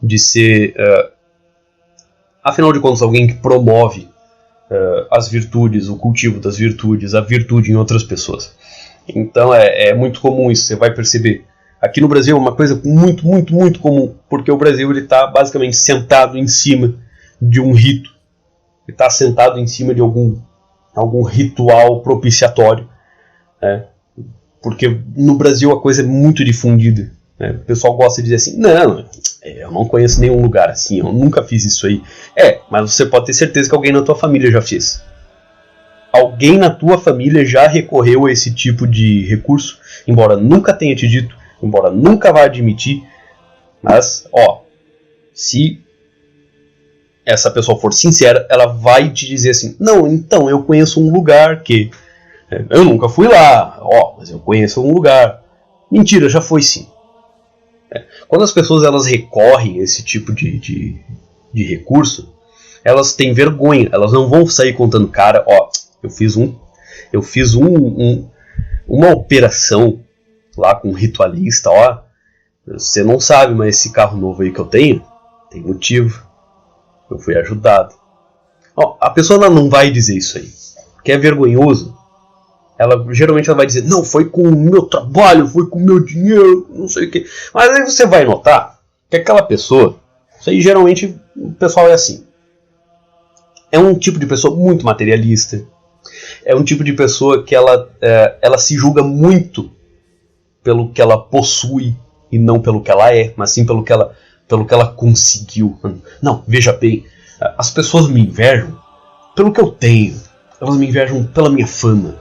de ser, afinal de contas, alguém que promove as virtudes, o cultivo das virtudes, a virtude em outras pessoas. Então é muito comum isso, você vai perceber. Aqui no Brasil é uma coisa muito, muito, muito comum, porque o Brasil está basicamente sentado em cima de um rito. Ele está sentado em cima de algum ritual propiciatório. Porque no Brasil a coisa é muito difundida. O pessoal gosta de dizer assim, não, eu não conheço nenhum lugar assim, eu nunca fiz isso aí. Mas você pode ter certeza que alguém na tua família já fez. Alguém na tua família já recorreu a esse tipo de recurso, embora nunca tenha te dito, embora nunca vá admitir. Mas, se essa pessoa for sincera, ela vai te dizer assim, não, então eu conheço um lugar que... eu nunca fui lá, mas eu conheço um lugar. Mentira, já foi sim. Quando as pessoas elas recorrem a esse tipo de recurso, elas têm vergonha, elas não vão sair contando, cara, eu fiz uma operação lá com um ritualista, você não sabe, mas esse carro novo aí que eu tenho, tem motivo, eu fui ajudado. A pessoa ela não vai dizer isso aí, porque é vergonhoso. Geralmente ela vai dizer, não, foi com o meu trabalho, foi com o meu dinheiro, não sei o que. Mas aí você vai notar que aquela pessoa, isso aí geralmente o pessoal é assim. É um tipo de pessoa muito materialista. É um tipo de pessoa que ela se julga muito pelo que ela possui e não pelo que ela é, mas sim pelo que ela conseguiu. Não, veja bem, as pessoas me invejam pelo que eu tenho. Elas me invejam pela minha fama.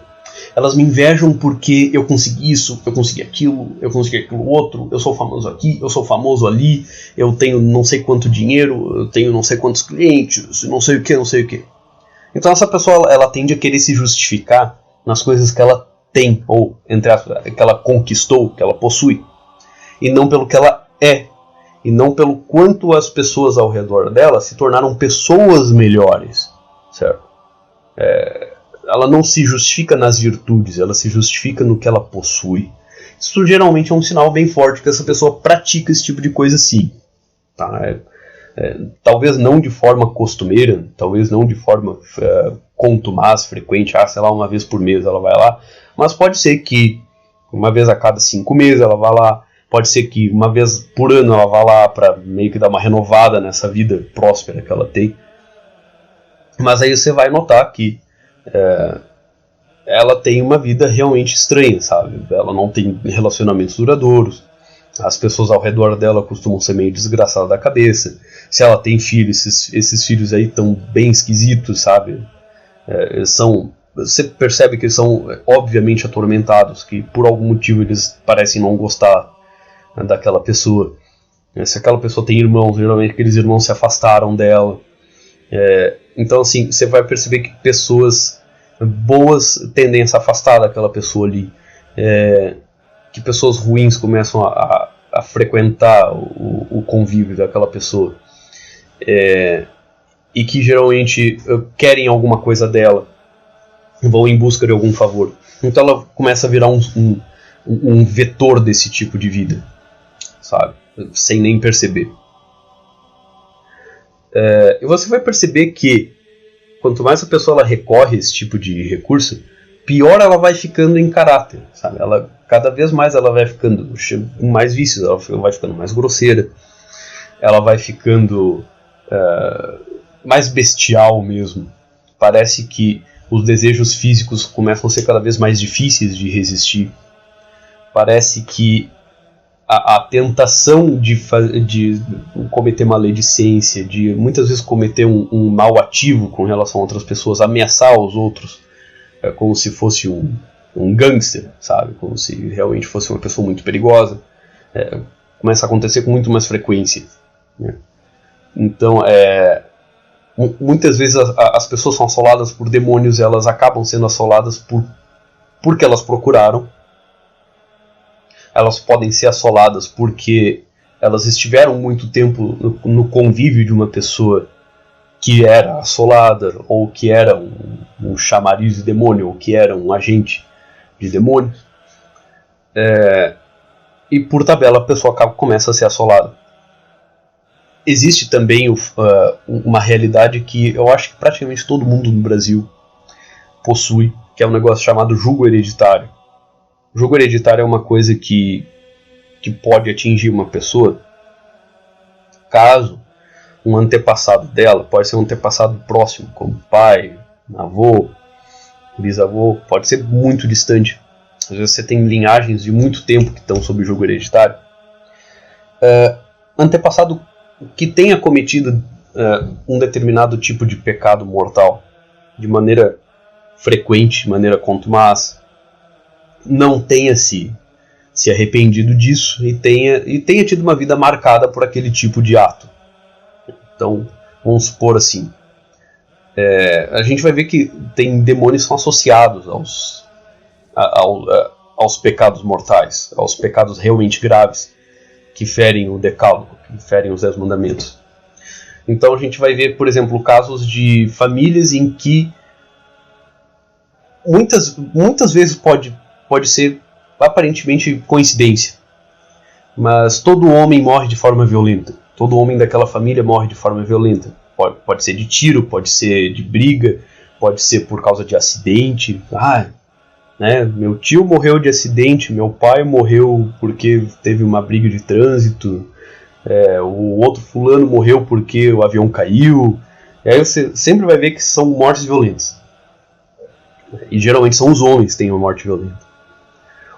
Elas me invejam porque eu consegui isso, eu consegui aquilo outro, eu sou famoso aqui, eu sou famoso ali, eu tenho não sei quanto dinheiro, eu tenho não sei quantos clientes, não sei o que. Então essa pessoa ela tende a querer se justificar nas coisas que ela tem, ou entre aspas, que ela conquistou, que ela possui, e não pelo que ela é, e não pelo quanto as pessoas ao redor dela se tornaram pessoas melhores, certo? ela não se justifica nas virtudes, ela se justifica no que ela possui. Isso geralmente é um sinal bem forte que essa pessoa pratica esse tipo de coisa sim. Tá? Talvez não de forma costumeira, talvez não de forma contumaz, frequente, sei lá, uma vez por mês ela vai lá, mas pode ser que uma vez a cada 5 meses ela vá lá, pode ser que uma vez por ano ela vá lá para meio que dar uma renovada nessa vida próspera que ela tem. Mas aí você vai notar que ela tem uma vida realmente estranha, sabe? Ela não tem relacionamentos duradouros, as pessoas ao redor dela costumam ser meio desgraçadas da cabeça. Se ela tem filhos, esses filhos aí estão bem esquisitos, sabe? Você percebe que eles são obviamente atormentados, que por algum motivo eles parecem não gostar daquela pessoa. Se aquela pessoa tem irmãos, geralmente aqueles irmãos se afastaram dela. Então assim, você vai perceber que pessoas boas tendem a se afastar daquela pessoa ali. Que pessoas ruins começam a frequentar o convívio daquela pessoa. E que geralmente querem alguma coisa dela, vão em busca de algum favor. Então ela começa a virar um vetor desse tipo de vida, sabe? Sem nem perceber. E você vai perceber que quanto mais a pessoa ela recorre a esse tipo de recurso, pior ela vai ficando em caráter, sabe? Cada vez mais ela vai ficando com mais vícios, ela vai ficando mais grosseira, ela vai ficando mais bestial mesmo. Parece que os desejos físicos começam a ser cada vez mais difíceis de resistir. Parece que a tentação de cometer maledicência, de muitas vezes cometer um mal ativo com relação a outras pessoas, ameaçar os outros, como se fosse um gangster, sabe? Como se realmente fosse uma pessoa muito perigosa, começa a acontecer com muito mais frequência, né? Então, muitas vezes as pessoas são assoladas por demônios, elas acabam sendo assoladas porque elas procuraram. Elas podem ser assoladas porque elas estiveram muito tempo no convívio de uma pessoa que era assolada, ou que era um chamariz de demônio, ou que era um agente de demônio. E por tabela a pessoa começa a ser assolada. Existe também uma realidade que eu acho que praticamente todo mundo no Brasil possui, que é um negócio chamado jugo hereditário. O jugo hereditário é uma coisa que pode atingir uma pessoa caso um antepassado dela, pode ser um antepassado próximo, como pai, avô, bisavô, pode ser muito distante. Às vezes você tem linhagens de muito tempo que estão sob jugo hereditário. Antepassado que tenha cometido um determinado tipo de pecado mortal de maneira frequente, de maneira contumaz, não tenha se arrependido disso e tenha tido uma vida marcada por aquele tipo de ato. Então, vamos supor assim, a gente vai ver que tem demônios que são associados aos pecados mortais, aos pecados realmente graves, que ferem o decálogo, que ferem os 10 mandamentos. Então a gente vai ver, por exemplo, casos de famílias em que muitas vezes pode ser aparentemente coincidência, mas todo homem morre de forma violenta. Todo homem daquela família morre de forma violenta. Pode ser de tiro, pode ser de briga, pode ser por causa de acidente. Meu tio morreu de acidente, meu pai morreu porque teve uma briga de trânsito, o outro fulano morreu porque o avião caiu. E aí você sempre vai ver que são mortes violentas. E geralmente são os homens que têm uma morte violenta.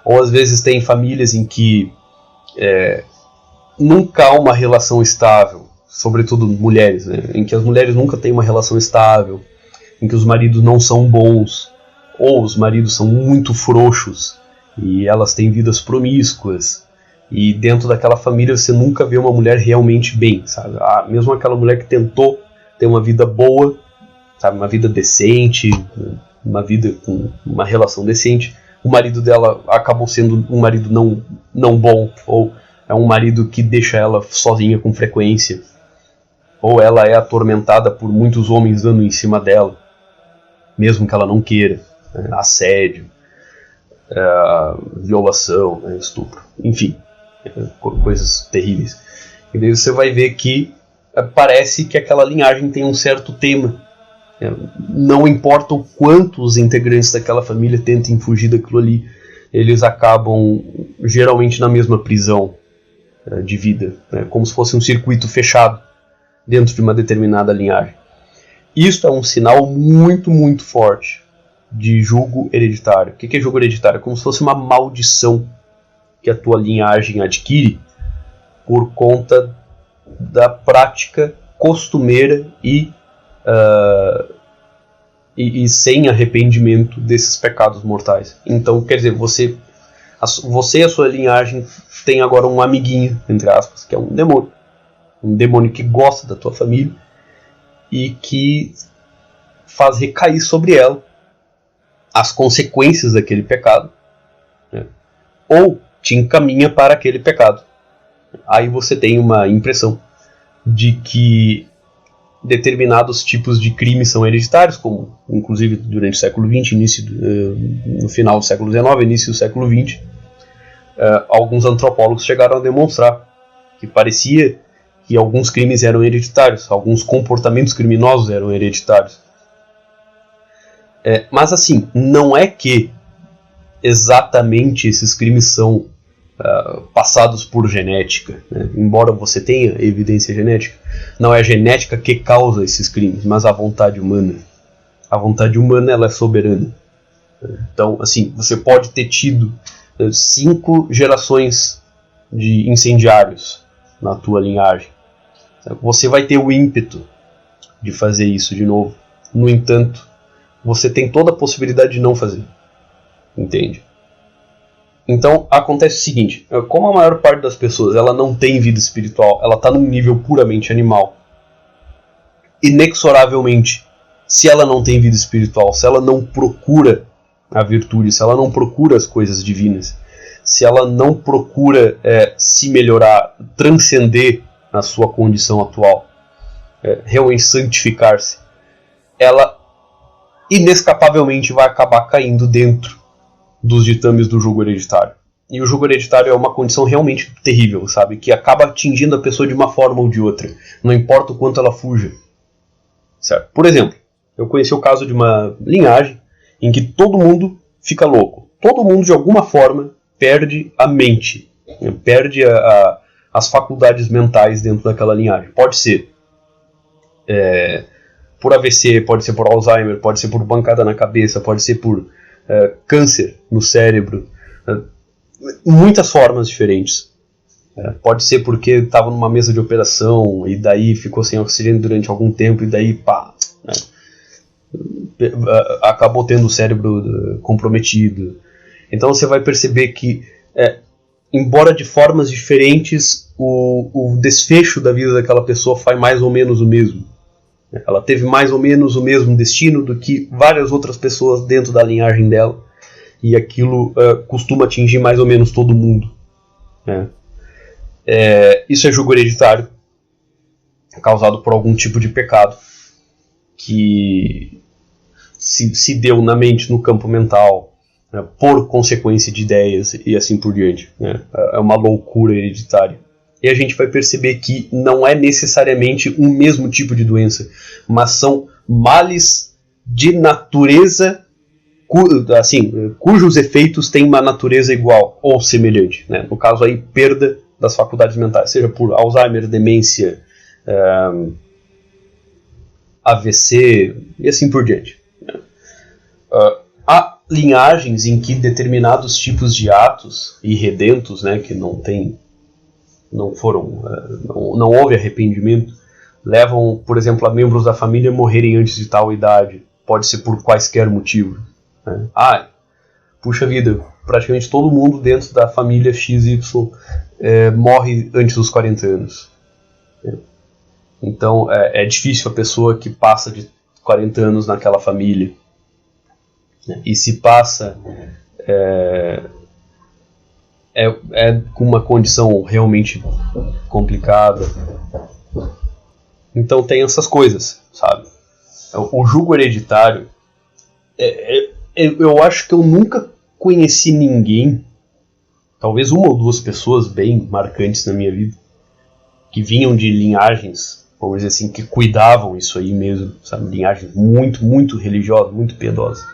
Ou às vezes tem famílias em que nunca há uma relação estável, sobretudo mulheres, né? Em que as mulheres nunca têm uma relação estável, em que os maridos não são bons, ou os maridos são muito frouxos, e elas têm vidas promíscuas, e dentro daquela família você nunca vê uma mulher realmente bem, sabe? Mesmo aquela mulher que tentou ter uma vida boa, sabe? Uma vida decente, uma vida com uma relação decente, o marido dela acabou sendo um marido não bom, ou é um marido que deixa ela sozinha com frequência, ou ela é atormentada por muitos homens dando em cima dela. mesmo que ela não queira, né? Assédio, violação, né? Estupro, enfim, coisas terríveis. E daí você vai ver que parece que aquela linhagem tem um certo tema. Não importa o quanto os integrantes daquela família tentem fugir daquilo ali, eles acabam geralmente na mesma prisão de vida, né? Como se fosse um circuito fechado dentro de uma determinada linhagem. Isso é um sinal muito, muito forte de jugo hereditário. O que é jugo hereditário? É como se fosse uma maldição que a tua linhagem adquire por conta da prática costumeira e sem arrependimento desses pecados mortais. Então, quer dizer, você e a sua linhagem tem agora um amiguinho, entre aspas, que é um demônio que gosta da tua família e que faz recair sobre ela as consequências daquele pecado, né? Ou te encaminha para aquele pecado. Aí você tem uma impressão de que determinados tipos de crimes são hereditários, como inclusive durante o século XX, no final do século XIX, início do século XX, alguns antropólogos chegaram a demonstrar que parecia que alguns crimes eram hereditários, alguns comportamentos criminosos eram hereditários. Mas assim, não é que exatamente esses crimes são passados por genética, né? Embora você tenha evidência genética, não é a genética que causa esses crimes, mas a vontade humana. A vontade humana, ela é soberana. Então, assim, você pode ter tido 5 gerações de incendiários na tua linhagem. Você vai ter o ímpeto de fazer isso de novo. No entanto, você tem toda a possibilidade de não fazer. Entende? Então, acontece o seguinte, como a maior parte das pessoas ela não tem vida espiritual, ela está num nível puramente animal, inexoravelmente, se ela não tem vida espiritual, se ela não procura a virtude, se ela não procura as coisas divinas, se ela não procura se melhorar, transcender a sua condição atual, realmente santificar-se, ela inescapavelmente vai acabar caindo dentro dos ditames do jugo hereditário. E o jugo hereditário é uma condição realmente terrível, sabe? Que acaba atingindo a pessoa de uma forma ou de outra. Não importa o quanto ela fuja. Certo? Por exemplo, eu conheci o caso de uma linhagem em que todo mundo fica louco. Todo mundo, de alguma forma, perde a mente. Perde as faculdades mentais dentro daquela linhagem. Pode ser por AVC, pode ser por Alzheimer, pode ser por pancada na cabeça, pode ser por câncer no cérebro, muitas formas diferentes. Pode ser porque estava numa mesa de operação e daí ficou sem oxigênio durante algum tempo e daí pá, né? Acabou tendo o cérebro comprometido. Então você vai perceber que, embora de formas diferentes, o desfecho da vida daquela pessoa faz mais ou menos o mesmo. Ela teve mais ou menos o mesmo destino do que várias outras pessoas dentro da linhagem dela. E aquilo costuma atingir mais ou menos todo mundo. Isso é jugo hereditário, causado por algum tipo de pecado que se deu na mente, no campo mental, por consequência de ideias e assim por diante. É uma loucura hereditária. E a gente vai perceber que não é necessariamente um mesmo tipo de doença, mas são males de natureza, cujos efeitos têm uma natureza igual ou semelhante. Né? No caso aí, perda das faculdades mentais, seja por Alzheimer, demência, AVC e assim por diante. Há linhagens em que determinados tipos de atos irredentos, né, que não houve arrependimento, levam, por exemplo, a membros da família morrerem antes de tal idade. Pode ser por quaisquer motivo. Né? Puxa vida, praticamente todo mundo dentro da família XY morre antes dos 40 anos. Então é difícil a pessoa que passa de 40 anos naquela família. E se passa com uma condição realmente complicada. Então tem essas coisas, sabe? O jugo hereditário, Eu acho que eu nunca conheci ninguém, talvez uma ou duas pessoas bem marcantes na minha vida, que vinham de linhagens, vamos dizer assim, que cuidavam isso aí mesmo, sabe? Linhagens muito, muito religiosas, muito piedosas.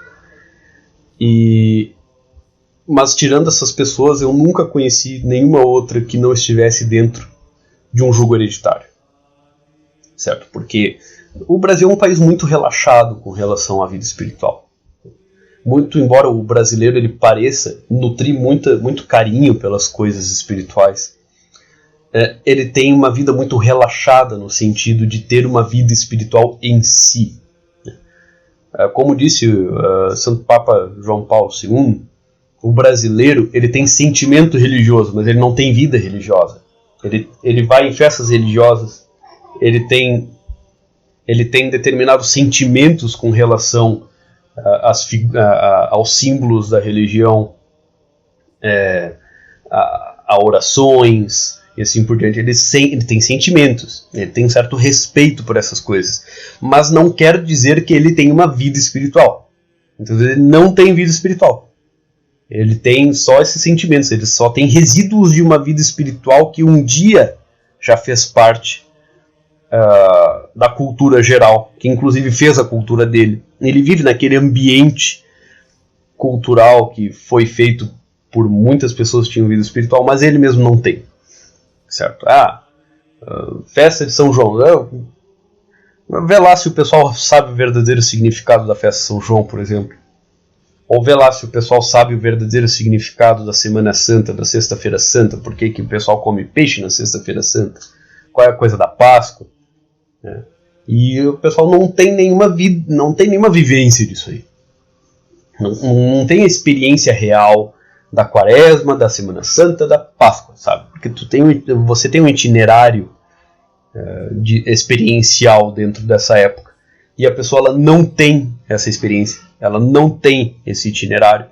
Mas tirando essas pessoas, eu nunca conheci nenhuma outra que não estivesse dentro de um jugo hereditário. Certo? Porque o Brasil é um país muito relaxado com relação à vida espiritual. Muito embora o brasileiro ele pareça nutrir muito carinho pelas coisas espirituais, ele tem uma vida muito relaxada no sentido de ter uma vida espiritual em si. Como disse Santo Papa João Paulo II, o brasileiro ele tem sentimento religioso, mas ele não tem vida religiosa. Ele vai em festas religiosas, ele tem determinados sentimentos com relação aos símbolos da religião, a orações e assim por diante. Ele tem sentimentos, ele tem um certo respeito por essas coisas, mas não quer dizer que ele tem uma vida espiritual. Então ele não tem vida espiritual. Ele tem só esses sentimentos, ele só tem resíduos de uma vida espiritual que um dia já fez parte da cultura geral, que inclusive fez a cultura dele. Ele vive naquele ambiente cultural que foi feito por muitas pessoas que tinham vida espiritual, mas ele mesmo não tem. Certo? Festa de São João. Vê lá se o pessoal sabe o verdadeiro significado da festa de São João, por exemplo. Ou vê lá se o pessoal sabe o verdadeiro significado da Semana Santa, da Sexta-feira Santa, por que o pessoal come peixe na Sexta-feira Santa, qual é a coisa da Páscoa. E o pessoal não tem nenhuma vivência disso aí. Não tem a experiência real da Quaresma, da Semana Santa, da Páscoa, sabe? Porque você tem um itinerário experiencial dentro dessa época. E a pessoa ela não tem essa experiência, ela não tem esse itinerário.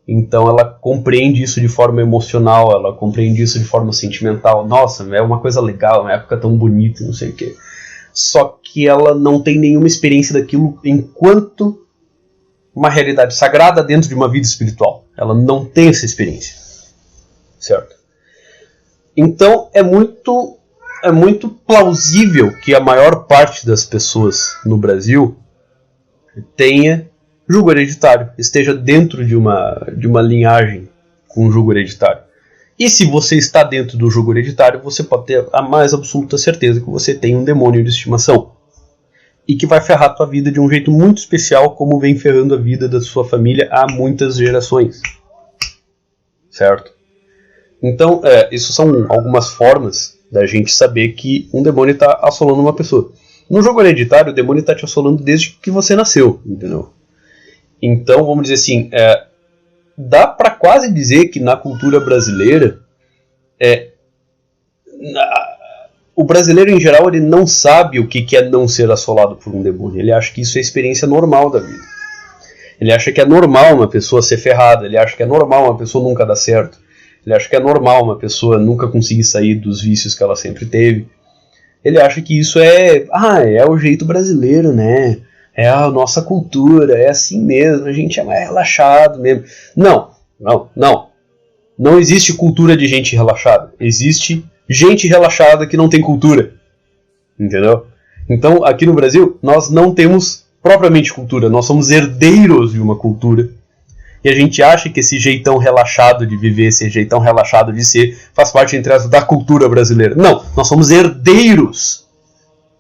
Então ela compreende isso de forma emocional, ela compreende isso de forma sentimental. Nossa, é uma coisa legal, uma época tão bonita, não sei o quê. Só que ela não tem nenhuma experiência daquilo enquanto uma realidade sagrada dentro de uma vida espiritual. Ela não tem essa experiência. Certo? Então é muito plausível que a maior parte das pessoas no Brasil tenha jugo hereditário, esteja dentro de uma linhagem com jugo hereditário. E se você está dentro do jugo hereditário, você pode ter a mais absoluta certeza que você tem um demônio de estimação. E que vai ferrar a tua vida de um jeito muito especial, como vem ferrando a vida da sua família há muitas gerações. Certo? Então, isso são algumas formas da gente saber que um demônio está assolando uma pessoa. No jogo hereditário, o demônio está te assolando desde que você nasceu, entendeu? Então, vamos dizer assim, dá para quase dizer que na cultura brasileira, o brasileiro em geral ele não sabe o que é não ser assolado por um demônio. Ele acha que isso é a experiência normal da vida. Ele acha que é normal uma pessoa ser ferrada, ele acha que é normal uma pessoa nunca dar certo. Ele acha que é normal uma pessoa nunca conseguir sair dos vícios que ela sempre teve. Ele acha que isso é o jeito brasileiro, né? É a nossa cultura, é assim mesmo, a gente é mais relaxado mesmo. Não. Não existe cultura de gente relaxada. Existe gente relaxada que não tem cultura. Entendeu? Então, aqui no Brasil, nós não temos propriamente cultura. Nós somos herdeiros de uma cultura. E a gente acha que esse jeitão relaxado de viver, esse jeitão relaxado de ser, faz parte, entre aspas, da cultura brasileira. Não, nós somos herdeiros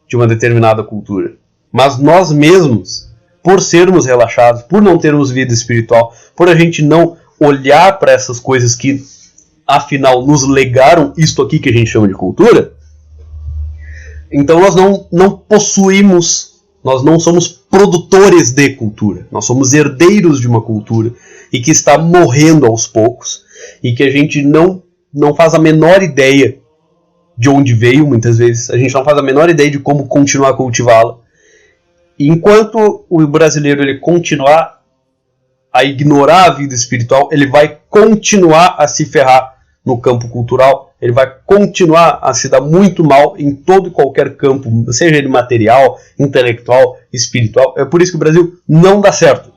de uma determinada cultura. Mas nós mesmos, por sermos relaxados, por não termos vida espiritual, por a gente não olhar para essas coisas que, afinal, nos legaram isto aqui que a gente chama de cultura, então nós não possuímos, nós não somos produtores de cultura. Nós somos herdeiros de uma cultura e que está morrendo aos poucos e que a gente não faz a menor ideia de onde veio, muitas vezes. A gente não faz a menor ideia de como continuar a cultivá-la. E enquanto o brasileiro ele continuar a ignorar a vida espiritual, ele vai continuar a se ferrar no campo cultural, ele vai continuar a se dar muito mal em todo e qualquer campo, seja ele material, intelectual, espiritual. É por isso que o Brasil não dá certo.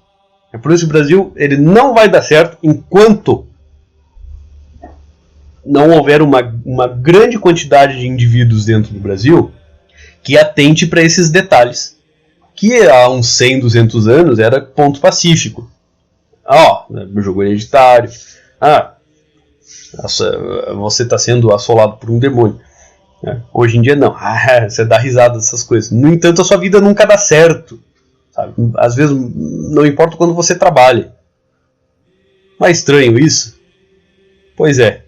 É por isso que o Brasil ele não vai dar certo enquanto não houver uma grande quantidade de indivíduos dentro do Brasil que atente para esses detalhes, que há uns 100, 200 anos era ponto pacífico. Jogo hereditário, você está sendo assolado por um demônio. Hoje em dia não, você dá risada dessas coisas. No entanto, a sua vida nunca dá certo, sabe? Às vezes não importa quando você trabalha. Não é estranho isso? Pois é.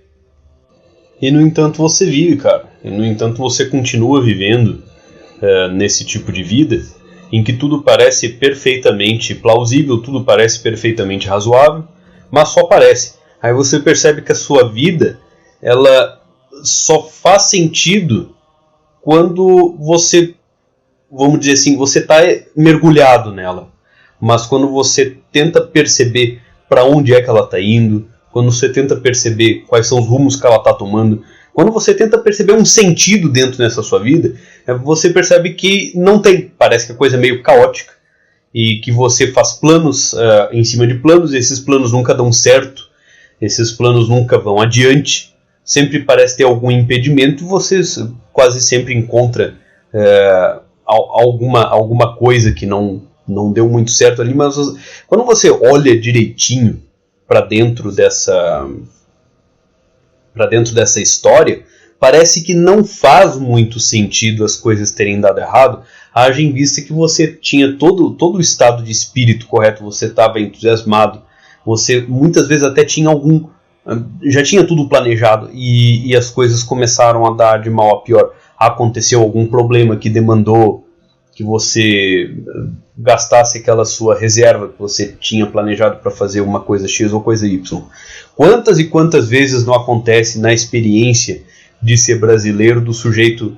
E no entanto você vive, cara. E no entanto você continua vivendo nesse tipo de vida em que tudo parece perfeitamente plausível, tudo parece perfeitamente razoável, mas só parece. Aí você percebe que a sua vida, ela só faz sentido quando você, vamos dizer assim, você está mergulhado nela. Mas quando você tenta perceber para onde é que ela está indo, quando você tenta perceber quais são os rumos que ela está tomando, quando você tenta perceber um sentido dentro dessa sua vida, você percebe que não tem. Parece que a coisa é meio caótica e que você faz planos em cima de planos, e esses planos nunca dão certo, esses planos nunca vão adiante, sempre parece ter algum impedimento, você quase sempre encontra alguma coisa que não deu muito certo ali, mas quando você olha direitinho para dentro dessa história, parece que não faz muito sentido as coisas terem dado errado, haja em vista que você tinha todo o estado de espírito correto, você estava entusiasmado, você muitas vezes até tinha já tinha tudo planejado e as coisas começaram a dar de mal a pior. Aconteceu algum problema que demandou que você gastasse aquela sua reserva que você tinha planejado para fazer uma coisa X ou coisa Y. Quantas e quantas vezes não acontece na experiência de ser brasileiro do sujeito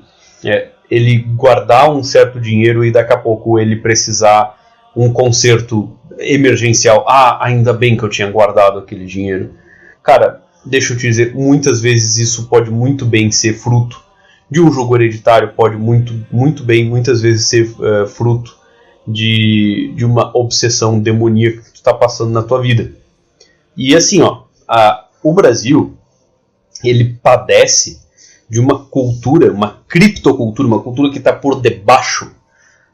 ele guardar um certo dinheiro e daqui a pouco ele precisar um conserto emergencial. Ainda bem que eu tinha guardado aquele dinheiro. Cara, deixa eu te dizer, muitas vezes isso pode muito bem ser fruto de um jogo hereditário, pode muito bem, muitas vezes ser fruto de uma obsessão demoníaca que tu está passando na tua vida. E assim, o Brasil, ele padece de uma cultura, uma criptocultura, uma cultura que está por debaixo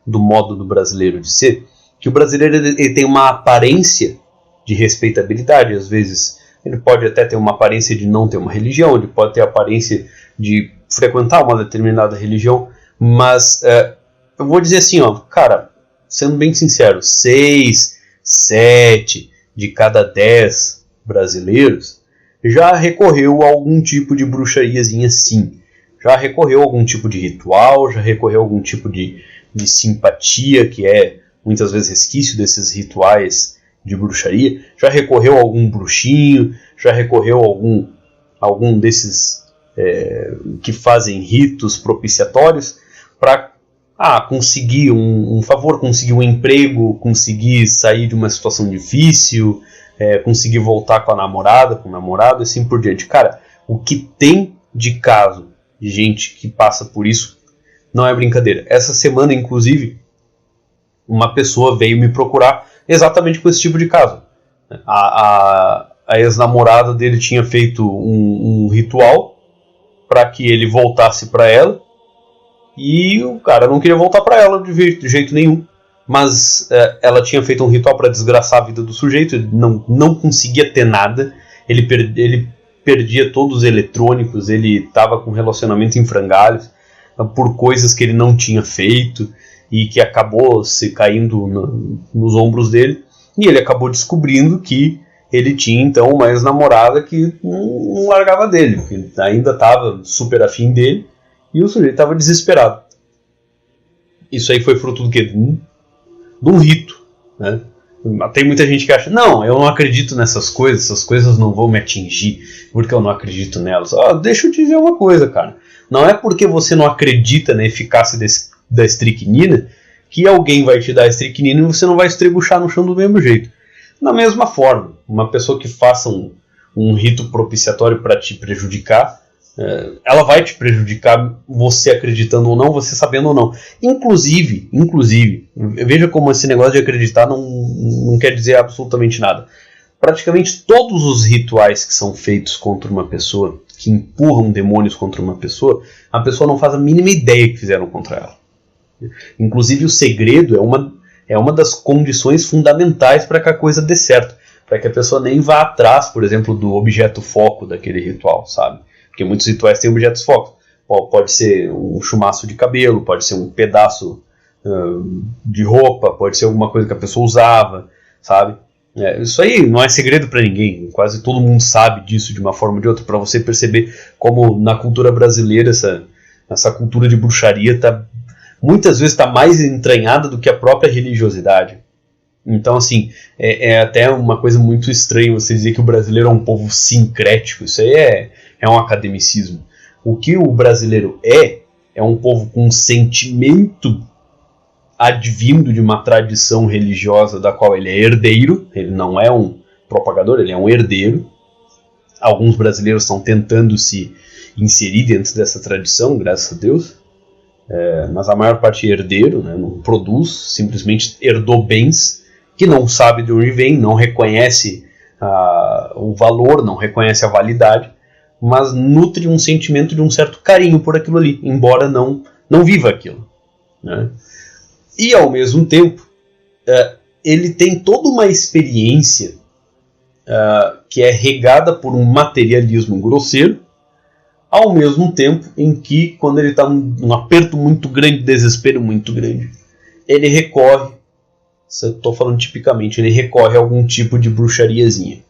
do modo do brasileiro de ser, que o brasileiro ele tem uma aparência de respeitabilidade, às vezes ele pode até ter uma aparência de não ter uma religião, ele pode ter a aparência de frequentar uma determinada religião, mas eu vou dizer assim, cara, sendo bem sincero, 6, 7 de cada 10 brasileiros já recorreu a algum tipo de bruxariazinha sim, já recorreu a algum tipo de ritual, já recorreu a algum tipo de simpatia, que é muitas vezes resquício desses rituais de bruxaria, já recorreu a algum bruxinho, já recorreu a algum desses que fazem ritos propiciatórios para conseguir um favor, conseguir um emprego, conseguir sair de uma situação difícil, conseguir voltar com a namorada, com o namorado e assim por diante. Cara, o que tem de caso de gente que passa por isso não é brincadeira. Essa semana, inclusive, uma pessoa veio me procurar exatamente com esse tipo de caso. A ex-namorada dele tinha feito um ritual para que ele voltasse para ela e o cara não queria voltar para ela de jeito nenhum, mas ela tinha feito um ritual para desgraçar a vida do sujeito, ele não conseguia ter nada, ele perdia todos os eletrônicos, ele estava com relacionamento em frangalhos por coisas que ele não tinha feito e que acabou se caindo nos ombros dele, e ele acabou descobrindo que ele tinha então uma ex-namorada que não largava dele, que ainda estava super afim dele, e o sujeito estava desesperado. Isso aí foi fruto do quê? De um rito, né? Tem muita gente que acha, não, eu não acredito nessas coisas, essas coisas não vão me atingir, porque eu não acredito nelas. Deixa eu te dizer uma coisa, cara, não é porque você não acredita na eficácia da estricnina que alguém vai te dar a estricnina e você não vai estrebuchar no chão do mesmo jeito. Da mesma forma, uma pessoa que faça um rito propiciatório para te prejudicar, ela vai te prejudicar, você acreditando ou não, você sabendo ou não. Inclusive, veja como esse negócio de acreditar não quer dizer absolutamente nada. Praticamente todos os rituais que são feitos contra uma pessoa, que empurram demônios contra uma pessoa, a pessoa não faz a mínima ideia que fizeram contra ela. Inclusive o segredo é uma das condições fundamentais para que a coisa dê certo, para que a pessoa nem vá atrás, por exemplo, do objeto foco daquele ritual, sabe? Porque muitos rituais têm objetos foco. Pode ser um chumaço de cabelo, pode ser um pedaço de roupa, pode ser alguma coisa que a pessoa usava, sabe? Isso aí não é segredo para ninguém, quase todo mundo sabe disso de uma forma ou de outra, para você perceber como na cultura brasileira essa cultura de bruxaria muitas vezes está mais entranhada do que a própria religiosidade. Então, assim, é até uma coisa muito estranha você dizer que o brasileiro é um povo sincrético. Isso aí é um academicismo. O que o brasileiro é um povo com um sentimento advindo de uma tradição religiosa da qual ele é herdeiro. Ele não é um propagador, ele é um herdeiro. Alguns brasileiros estão tentando se inserir dentro dessa tradição, graças a Deus. Mas a maior parte é herdeiro, né? Não produz, simplesmente herdou bens que não sabe de onde vem, não reconhece o valor, não reconhece a validade, mas nutre um sentimento de um certo carinho por aquilo ali, embora não viva aquilo, né? E ao mesmo tempo, ele tem toda uma experiência que é regada por um materialismo grosseiro, ao mesmo tempo em que, quando ele está num aperto muito grande, desespero muito grande, ele recorre, estou falando tipicamente, ele recorre a algum tipo de bruxariazinha.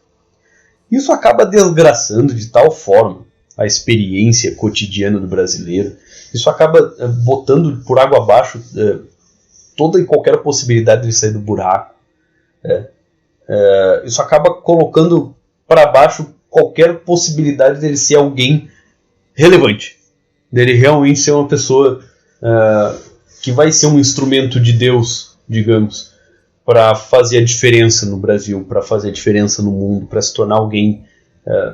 Isso acaba desgraçando de tal forma a experiência cotidiana do brasileiro, isso acaba botando por água abaixo toda e qualquer possibilidade de sair do buraco. Isso acaba colocando para baixo qualquer possibilidade dele ser alguém relevante, dele realmente ser uma pessoa que vai ser um instrumento de Deus, digamos, para fazer a diferença no Brasil, para fazer a diferença no mundo, para se tornar alguém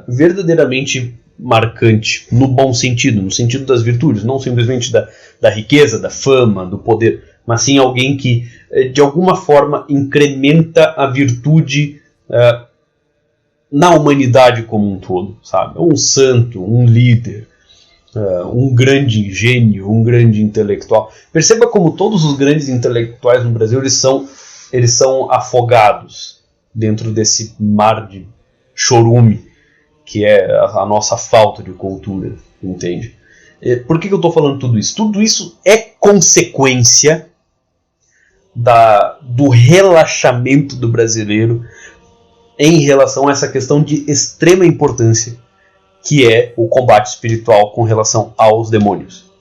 verdadeiramente marcante, no bom sentido, no sentido das virtudes, não simplesmente da riqueza, da fama, do poder, mas sim alguém que de alguma forma incrementa a virtude na humanidade como um todo, sabe? Um santo, um líder, um grande gênio, um grande intelectual. Perceba como todos os grandes intelectuais no Brasil eles são afogados dentro desse mar de chorume que é a nossa falta de cultura, entende? Por que eu estou falando tudo isso? Tudo isso é consequência do relaxamento do brasileiro em relação a essa questão de extrema importância que é o combate espiritual com relação aos demônios.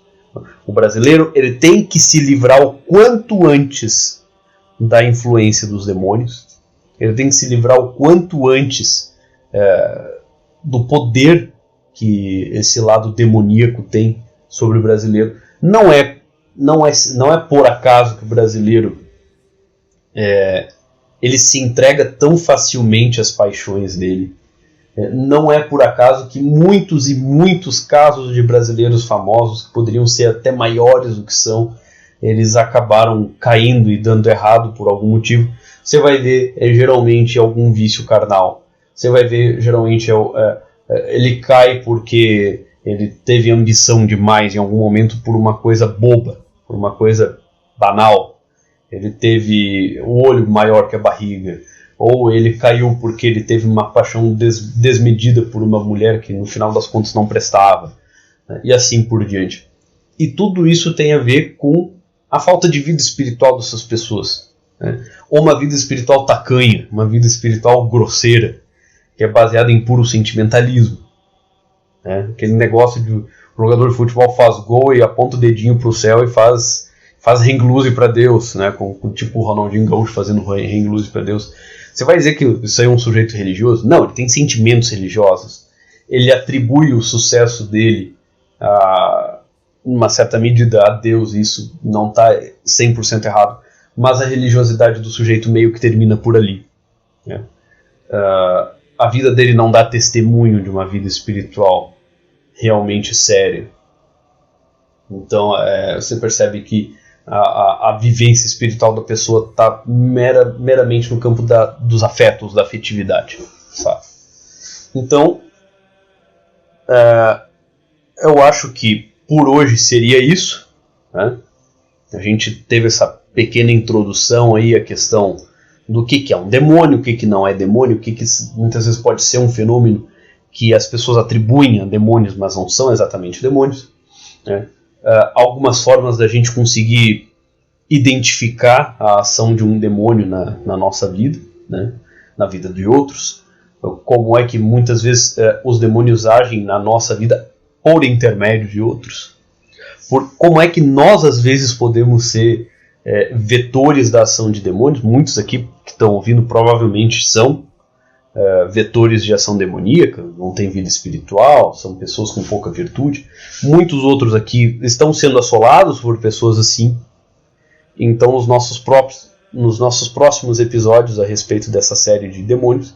O brasileiro ele tem que se livrar o quanto antes da influência dos demônios, ele tem que se livrar o quanto antes do poder que esse lado demoníaco tem sobre o brasileiro. Não é por acaso que o brasileiro ele se entrega tão facilmente às paixões dele. Não é por acaso que muitos e muitos casos de brasileiros famosos, que poderiam ser até maiores do que são, eles acabaram caindo e dando errado por algum motivo. Você vai ver geralmente algum vício carnal. Você vai ver geralmente ele cai porque ele teve ambição demais em algum momento por uma coisa boba, por uma coisa banal. Ele teve o olho maior que a barriga. Ou ele caiu porque ele teve uma paixão desmedida por uma mulher que no final das contas não prestava, né? E assim por diante. E tudo isso tem a ver com a falta de vida espiritual dessas pessoas, né? Ou uma vida espiritual tacanha, uma vida espiritual grosseira, que é baseada em puro sentimentalismo, né? Aquele negócio de o jogador de futebol faz gol e aponta o dedinho para o céu e faz hang-loose para Deus, né? Com tipo o Ronaldinho Gaúcho fazendo hang-loose para Deus. Você vai dizer que isso aí é um sujeito religioso? Não, ele tem sentimentos religiosos. Ele atribui o sucesso dele uma certa medida a Deus. Isso não está 100% errado. Mas a religiosidade do sujeito meio que termina por ali, né? A vida dele não dá testemunho de uma vida espiritual realmente séria. Então você percebe que a vivência espiritual da pessoa está meramente no campo dos afetos, da afetividade, sabe? Então, eu acho que por hoje seria isso, né? A gente teve essa pequena introdução aí à questão do que é um demônio, o que não é demônio, o que muitas vezes pode ser um fenômeno que as pessoas atribuem a demônios, mas não são exatamente demônios, né? Algumas formas da gente conseguir identificar a ação de um demônio na nossa vida, né? Na vida de outros, como é que muitas vezes os demônios agem na nossa vida por intermédio de outros, como é que nós às vezes podemos ser vetores da ação de demônios. Muitos aqui que estão ouvindo provavelmente são vetores de ação demoníaca, não têm vida espiritual, são pessoas com pouca virtude. Muitos outros aqui estão sendo assolados por pessoas assim. Então nos nossos próximos episódios a respeito dessa série de demônios,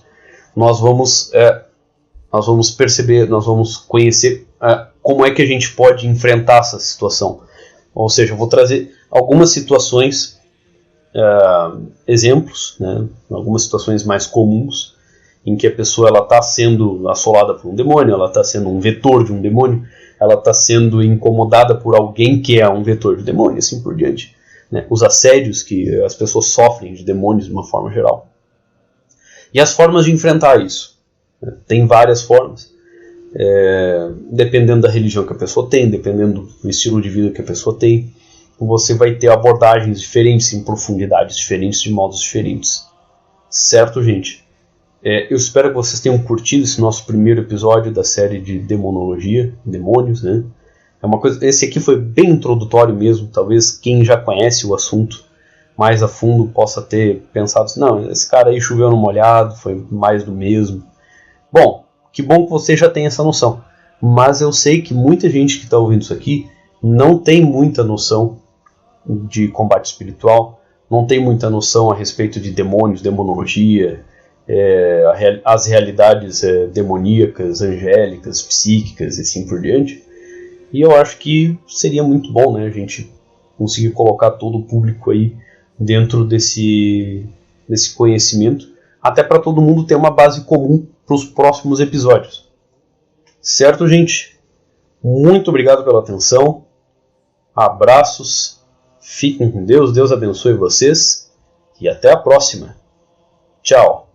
nós vamos perceber, nós vamos conhecer como é que a gente pode enfrentar essa situação. Ou seja, eu vou trazer algumas situações, exemplos, né, algumas situações mais comuns em que a pessoa está sendo assolada por um demônio, ela está sendo um vetor de um demônio, ela está sendo incomodada por alguém que é um vetor de demônio, e assim por diante, né? Os assédios que as pessoas sofrem de demônios de uma forma geral. E as formas de enfrentar isso. Tem várias formas. Dependendo da religião que a pessoa tem, dependendo do estilo de vida que a pessoa tem, você vai ter abordagens diferentes, em profundidades diferentes, de modos diferentes. Certo, gente? Eu espero que vocês tenham curtido esse nosso primeiro episódio da série de demonologia, demônios, né? Esse aqui foi bem introdutório mesmo. Talvez quem já conhece o assunto mais a fundo possa ter pensado assim, não, esse cara aí choveu no molhado, foi mais do mesmo. Bom, que bom que você já tem essa noção. Mas eu sei que muita gente que está ouvindo isso aqui não tem muita noção de combate espiritual, não tem muita noção a respeito de demônios, demonologia, as realidades demoníacas, angélicas, psíquicas e assim por diante. E eu acho que seria muito bom, né, a gente conseguir colocar todo o público aí dentro desse conhecimento, até para todo mundo ter uma base comum para os próximos episódios. Certo, gente? Muito obrigado pela atenção. Abraços. Fiquem com Deus. Deus abençoe vocês. E até a próxima. Tchau.